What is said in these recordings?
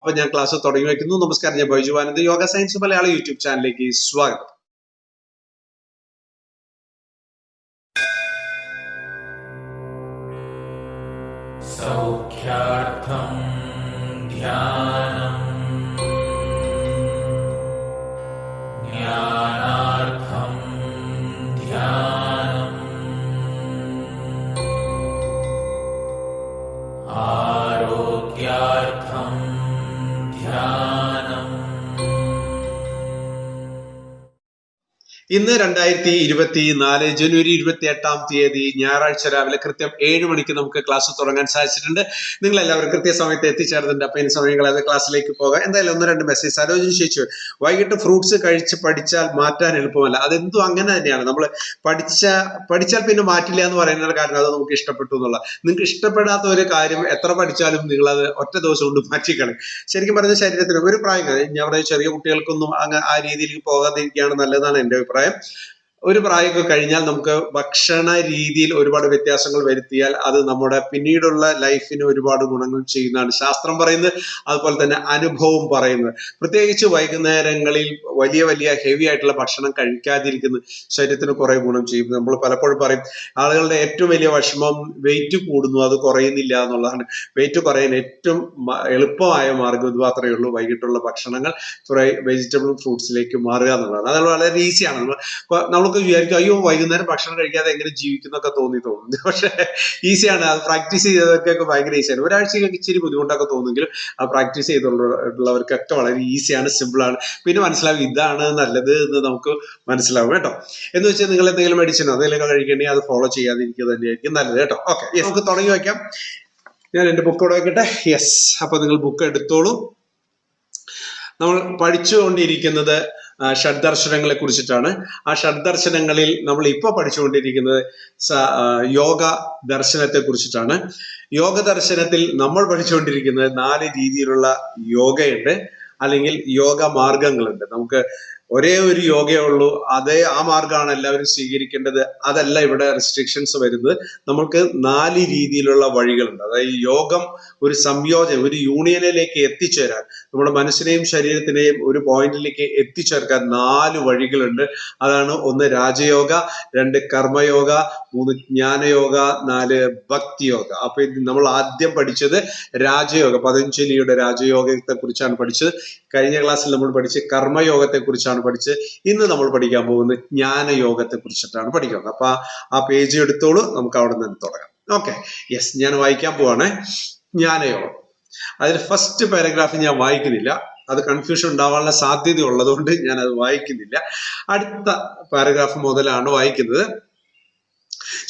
അപ്പൊ ഞാൻ ക്ലാസ് തുടങ്ങി വയ്ക്കുന്നു. നമസ്കാരം, ഞാൻ ബൈജു ആനന്ദ്, യോഗ സയൻസ് മലയാളം യൂട്യൂബ് ചാനലിലേക്ക് സ്വാഗതം. സൗഖ്യാർത്ഥം ധ്യാനം ജ്ഞാനാർത്ഥം ധ്യാനം ആരോഗ്യാർത്ഥം ധ്യാനം. ഇന്ന് 2024 ജനുവരി 28 ഞായറാഴ്ച രാവിലെ കൃത്യം 7 മണിക്ക് നമുക്ക് ക്ലാസ് തുടങ്ങാൻ സാധിച്ചിട്ടുണ്ട്. നിങ്ങൾ എല്ലാവരും കൃത്യസമയത്ത് എത്തിച്ചേർന്നിട്ടുണ്ട്. അപ്പൊ ഇനി സമയങ്ങളാതെ ക്ലാസ്സിലേക്ക് പോകാം. എന്തായാലും 1-2 മെസ്സേജ് സരോജിനി ചേച്ചി, വൈകിട്ട് ഫ്രൂട്ട്സ് കഴിച്ച് പഠിച്ചാൽ മാറ്റാൻ എളുപ്പമല്ല. അതെന്തും അങ്ങനെ തന്നെയാണ്. നമ്മൾ പഠിച്ചാൽ പിന്നെ മാറ്റില്ല എന്ന് പറയുന്ന കാരണം അത് നമുക്ക് ഇഷ്ടപ്പെട്ടു എന്നുള്ള. നിങ്ങൾക്ക് ഇഷ്ടപ്പെടാത്ത ഒരു കാര്യം എത്ര പഠിച്ചാലും നിങ്ങൾ അത് ഒറ്റ ദിവസം കൊണ്ട് മാറ്റിക്കളയും. ശരിക്കും പറഞ്ഞ ശരീരത്തിന് ഒരു പ്രായം, ഞാൻ പറയുന്ന ചെറിയ കുട്ടികൾക്കൊന്നും ആ രീതിയിലേക്ക് പോകാതിരിക്കുകയാണ് നല്ലതാണ് എന്റെ അഭിപ്രായം. ഒരു പ്രായമൊക്കെ കഴിഞ്ഞാൽ നമുക്ക് ഭക്ഷണ രീതിയിൽ ഒരുപാട് വ്യത്യാസങ്ങൾ വരുത്തിയാൽ അത് നമ്മുടെ പിന്നീടുള്ള ലൈഫിന് ഒരുപാട് ഗുണങ്ങൾ ചെയ്യുന്നതാണ് ശാസ്ത്രം പറയുന്നത്, അതുപോലെ തന്നെ അനുഭവം പറയുന്നത്. പ്രത്യേകിച്ച് വൈകുന്നേരങ്ങളിൽ വലിയ വലിയ ഹെവി ആയിട്ടുള്ള ഭക്ഷണം കഴിക്കാതിരിക്കുന്നത് ശരീരത്തിന് കുറെ ഗുണം ചെയ്യും. നമ്മൾ പലപ്പോഴും പറയും ആളുകളുടെ ഏറ്റവും വലിയ വിഷമം വെയിറ്റ് കൂടുന്നു, അത് കുറയുന്നില്ല എന്നുള്ളതാണ്. വെയിറ്റ് കുറയാൻ ഏറ്റവും എളുപ്പമായ മാർഗ്ഗം ഇത് മാത്രമേ ഉള്ളൂ, വൈകിട്ടുള്ള ഭക്ഷണങ്ങൾ കുറെ വെജിറ്റബിളും ഫ്രൂട്ട്സിലേക്ക് മാറുക എന്നുള്ളതാണ്. അത് വളരെ ഈസിയാണ്. നമുക്ക് വിചാരിക്കും അയ്യോ വൈകുന്നേരം ഭക്ഷണം കഴിക്കാതെ എങ്ങനെ ജീവിക്കുന്നൊക്കെ തോന്നും. പക്ഷെ ഈസിയാണ്. അത് പ്രാക്ടീസ് ചെയ്തവർക്കൊക്കെ ഭയങ്കര ഈസിയാണ്. ഒരാഴ്ചയൊക്കെ ഇച്ചിരി ബുദ്ധിമുട്ടൊക്കെ തോന്നുമെങ്കിലും അത് പ്രാക്ടീസ് ചെയ്തുള്ളവർക്കൊക്കെ വളരെ ഈസിയാണ്, സിമ്പിളാണ്. പിന്നെ മനസ്സിലാവും ഇതാണ് നല്ലത് എന്ന് നമുക്ക് മനസ്സിലാവും കേട്ടോ. എന്ന് വെച്ചാൽ നിങ്ങൾ എന്തെങ്കിലും മെഡിസിനോ എന്തെങ്കിലും കഴിക്കണമെങ്കിൽ അത് ഫോളോ ചെയ്യാതിരിക്കുക തന്നെയായിരിക്കും നല്ലത് കേട്ടോ. ഓക്കെ, നമുക്ക് തുടങ്ങി വയ്ക്കാം. ഞാൻ എന്റെ ബുക്ക് ഇവിടെ വെക്കട്ടെ. യെസ്, അപ്പൊ നിങ്ങൾ ബുക്ക് എടുത്തോളൂ. നമ്മൾ പഠിച്ചുകൊണ്ടിരിക്കുന്നത് ഷഡ്ദർശനങ്ങളെ കുറിച്ചിട്ടാണ്. ആ ഷഡ്ദർശനങ്ങളിൽ നമ്മൾ ഇപ്പൊ പഠിച്ചുകൊണ്ടിരിക്കുന്നത് യോഗ ദർശനത്തെ കുറിച്ചിട്ടാണ്. യോഗ ദർശനത്തിൽ നമ്മൾ പഠിച്ചുകൊണ്ടിരിക്കുന്നത് 4 രീതിയിലുള്ള യോഗയുണ്ട്, അല്ലെങ്കിൽ യോഗ മാർഗങ്ങളുണ്ട്. നമുക്ക് ഒരേ ഒരു യോഗയേ ഉള്ളൂ, ആ മാർഗമാണ് എല്ലാവരും സ്വീകരിക്കേണ്ടത്, അതല്ല ഇവിടെ റെസ്ട്രിക്ഷൻസ് വരുന്നത്. നമുക്ക് 4 രീതിയിലുള്ള വഴികളുണ്ട്. അതായത് യോഗം ഒരു സംയോജനം, ഒരു യൂണിയനിലേക്ക് എത്തിച്ചേരാൻ, നമ്മുടെ മനസ്സിനെയും ശരീരത്തിനെയും ഒരു പോയിന്റിലേക്ക് എത്തിച്ചേർക്കാൻ 4 വഴികളുണ്ട്. അതാണ് 1 രാജയോഗ, 2 കർമ്മയോഗ, 3 ജ്ഞാനയോഗ, 4 ഭക്തി യോഗ. അപ്പൊ നമ്മൾ ആദ്യം പഠിച്ചത് രാജയോഗ, പതഞ്ജലിയുടെ രാജയോഗത്തെ കുറിച്ചാണ് പഠിച്ചത്. കഴിഞ്ഞ ക്ലാസ്സിൽ നമ്മൾ പഠിച്ച് കർമ്മയോഗത്തെ കുറിച്ചാണ് പഠിച്ചത്. ഇന്ന് നമ്മൾ പഠിക്കാൻ പോകുന്നത് ജ്ഞാനയോഗത്തെ കുറിച്ചിട്ടാണ് പഠിക്കുന്നത്. അപ്പൊ ആ പേജ് എടുത്തോളൂ, നമുക്ക് അവിടെ നിന്ന് തുടങ്ങാം. ഓക്കെ, യെസ്, ഞാൻ വായിക്കാൻ പോവാണ്. ജ്ഞാനയോഗം. അതിൽ ഫസ്റ്റ് പാരഗ്രാഫ് ഞാൻ വായിക്കുന്നില്ല, അത് കൺഫ്യൂഷൻ ഉണ്ടാവാനുള്ള സാധ്യത ഉള്ളതുകൊണ്ട് ഞാൻ അത് വായിക്കുന്നില്ല. അടുത്ത പാരഗ്രാഫ് മുതലാണ് വായിക്കുന്നത്.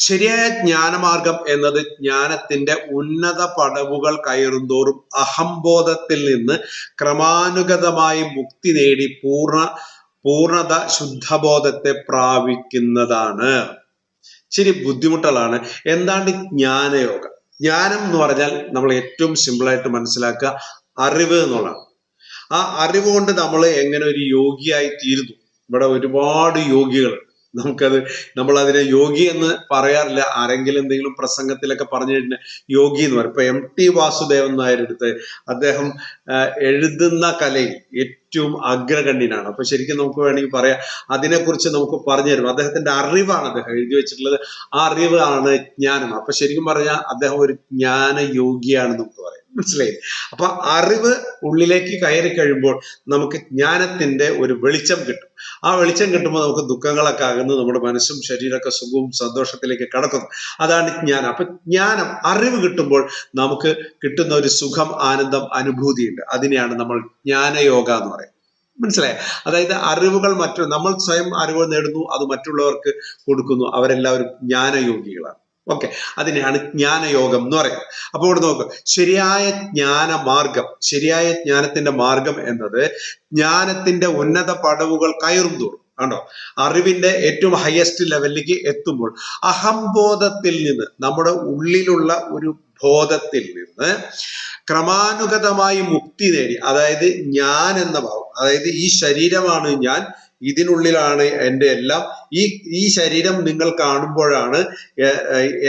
ശരിയായ ജ്ഞാനമാർഗം എന്നത് ജ്ഞാനത്തിന്റെ ഉന്നത പടവുകൾ കയറുന്തോറും അഹംബോധത്തിൽ നിന്ന് ക്രമാനുഗതമായി മുക്തി നേടി പൂർണ്ണത ശുദ്ധബോധത്തെ പ്രാപിക്കുന്നതാണ്. ശരി, ബുദ്ധിമുട്ടുകളാണ്. എന്താണ് ജ്ഞാനയോഗം? ജ്ഞാനം എന്ന് പറഞ്ഞാൽ നമ്മൾ ഏറ്റവും സിമ്പിളായിട്ട് മനസ്സിലാക്കുക അറിവ് എന്നുള്ളതാണ്. ആ അറിവ് കൊണ്ട് നമ്മൾ എങ്ങനെ ഒരു യോഗിയായി തീരുന്നു. ഇവിടെ ഒരുപാട് യോഗികൾ, നമ്മൾ അതിനെ യോഗി എന്ന് പറയാറില്ല. ആരെങ്കിലും എന്തെങ്കിലും പ്രസംഗത്തിലൊക്കെ പറഞ്ഞു കഴിഞ്ഞാൽ യോഗി എന്ന് പറയും. ഇപ്പൊ MT വാസുദേവൻ നായർ എടുത്ത് അദ്ദേഹം എഴുതുന്ന കലയിൽ ഏറ്റവും അഗ്രഗണ്യനാണ്. അപ്പൊ ശരിക്കും നമുക്ക് വേണമെങ്കിൽ പറയാം അതിനെക്കുറിച്ച് നമുക്ക് പറഞ്ഞു തരും. അദ്ദേഹത്തിന്റെ അറിവാണ് അദ്ദേഹം എഴുതി വെച്ചിട്ടുള്ളത്. ആ അറിവാണ് ജ്ഞാനം. അപ്പൊ ശരിക്കും പറഞ്ഞാൽ അദ്ദേഹം ഒരു ജ്ഞാന യോഗിയാണെന്ന് നമുക്ക് പറയാം. മനസ്സിലായി? അപ്പൊ അറിവ് ഉള്ളിലേക്ക് കയറി കഴിയുമ്പോൾ നമുക്ക് ജ്ഞാനത്തിന്റെ ഒരു വെളിച്ചം കിട്ടും. ആ വെളിച്ചം കിട്ടുമ്പോൾ നമുക്ക് ദുഃഖങ്ങളൊക്കെ അകന്ന് നമ്മുടെ മനസ്സും ശരീരമൊക്കെ സുഖവും സന്തോഷത്തിലേക്ക് കടക്കുന്നു. അതാണ് ജ്ഞാനം. അപ്പൊ ജ്ഞാനം, അറിവ് കിട്ടുമ്പോൾ നമുക്ക് കിട്ടുന്ന ഒരു സുഖം, ആനന്ദം, അനുഭൂതിയുണ്ട്. അതിനെയാണ് നമ്മൾ ജ്ഞാനയോഗ എന്ന് പറയുന്നത്. മനസ്സിലായോ? അതായത് അറിവുകൾ നമ്മൾ സ്വയം അറിവ് നേടുന്നു, അത് മറ്റുള്ളവർക്ക് കൊടുക്കുന്നു. അവരെല്ലാവരും ജ്ഞാനയോഗികളാണ്. ഓക്കെ, അതിനെയാണ് ജ്ഞാനയോഗം എന്ന് പറയുന്നത്. അപ്പൊ ഇവിടെ നോക്കുക, ശരിയായ ജ്ഞാനമാർഗം, ശരിയായ ജ്ഞാനത്തിന്റെ മാർഗം എന്നത് ജ്ഞാനത്തിന്റെ ഉന്നത പടവുകൾ കയറുന്തോറും ആണോ, അറിവിന്റെ ഏറ്റവും ഹയസ്റ്റ് ലെവലിലേക്ക് എത്തുമ്പോൾ അഹംബോധത്തിൽ നിന്ന്, നമ്മുടെ ഉള്ളിലുള്ള ഒരു ബോധത്തിൽ നിന്ന് ക്രമാനുഗതമായി മുക്തി നേടി, അതായത് ഞാൻ എന്ന ഭാവം, അതായത് ഈ ശരീരമാണ് ഞാൻ, ഇതിനുള്ളിലാണ് എൻ്റെ എല്ലാം, ഈ ശരീരം നിങ്ങൾ കാണുമ്പോഴാണ്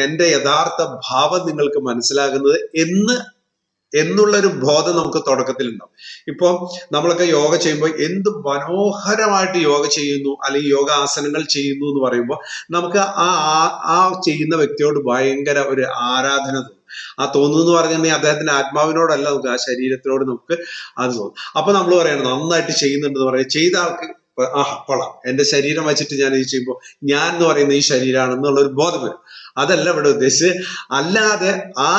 എൻ്റെ യഥാർത്ഥ ഭാവം നിങ്ങൾക്ക് മനസ്സിലാകുന്നത് എന്നുള്ളൊരു ബോധം നമുക്ക് തുടക്കത്തിൽ ഉണ്ടാവും. ഇപ്പൊ നമ്മളൊക്കെ യോഗ ചെയ്യുമ്പോൾ എന്ത് മനോഹരമായിട്ട് യോഗ ചെയ്യുന്നു അല്ലെങ്കിൽ യോഗ ആസനങ്ങൾ ചെയ്യുന്നു എന്ന് പറയുമ്പോൾ നമുക്ക് ആ ചെയ്യുന്ന വ്യക്തിയോട് ഭയങ്കര ഒരു ആരാധന തോന്നും. ആ തോന്നുന്നു എന്ന് പറഞ്ഞിട്ടുണ്ടെങ്കിൽ അദ്ദേഹത്തിന്റെ ആത്മാവിനോടല്ല, നമുക്ക് ആ ശരീരത്തിനോട് നമുക്ക് അത് തോന്നും. അപ്പൊ നമ്മൾ പറയണം നന്നായിട്ട് ചെയ്യുന്നുണ്ടെന്ന് പറയാം. ചെയ്ത ആൾക്ക് കൊള്ളാം, എന്റെ ശരീരം വെച്ചിട്ട് ഞാൻ ഇത് ചെയ്യുമ്പോൾ ഞാൻ എന്ന് പറയുന്ന ഈ ശരീരമാണെന്നുള്ള ഒരു ബോധം വരും. അതല്ല ഇവിടെ ഉദ്ദേശിച്ച്. അല്ലാതെ ആ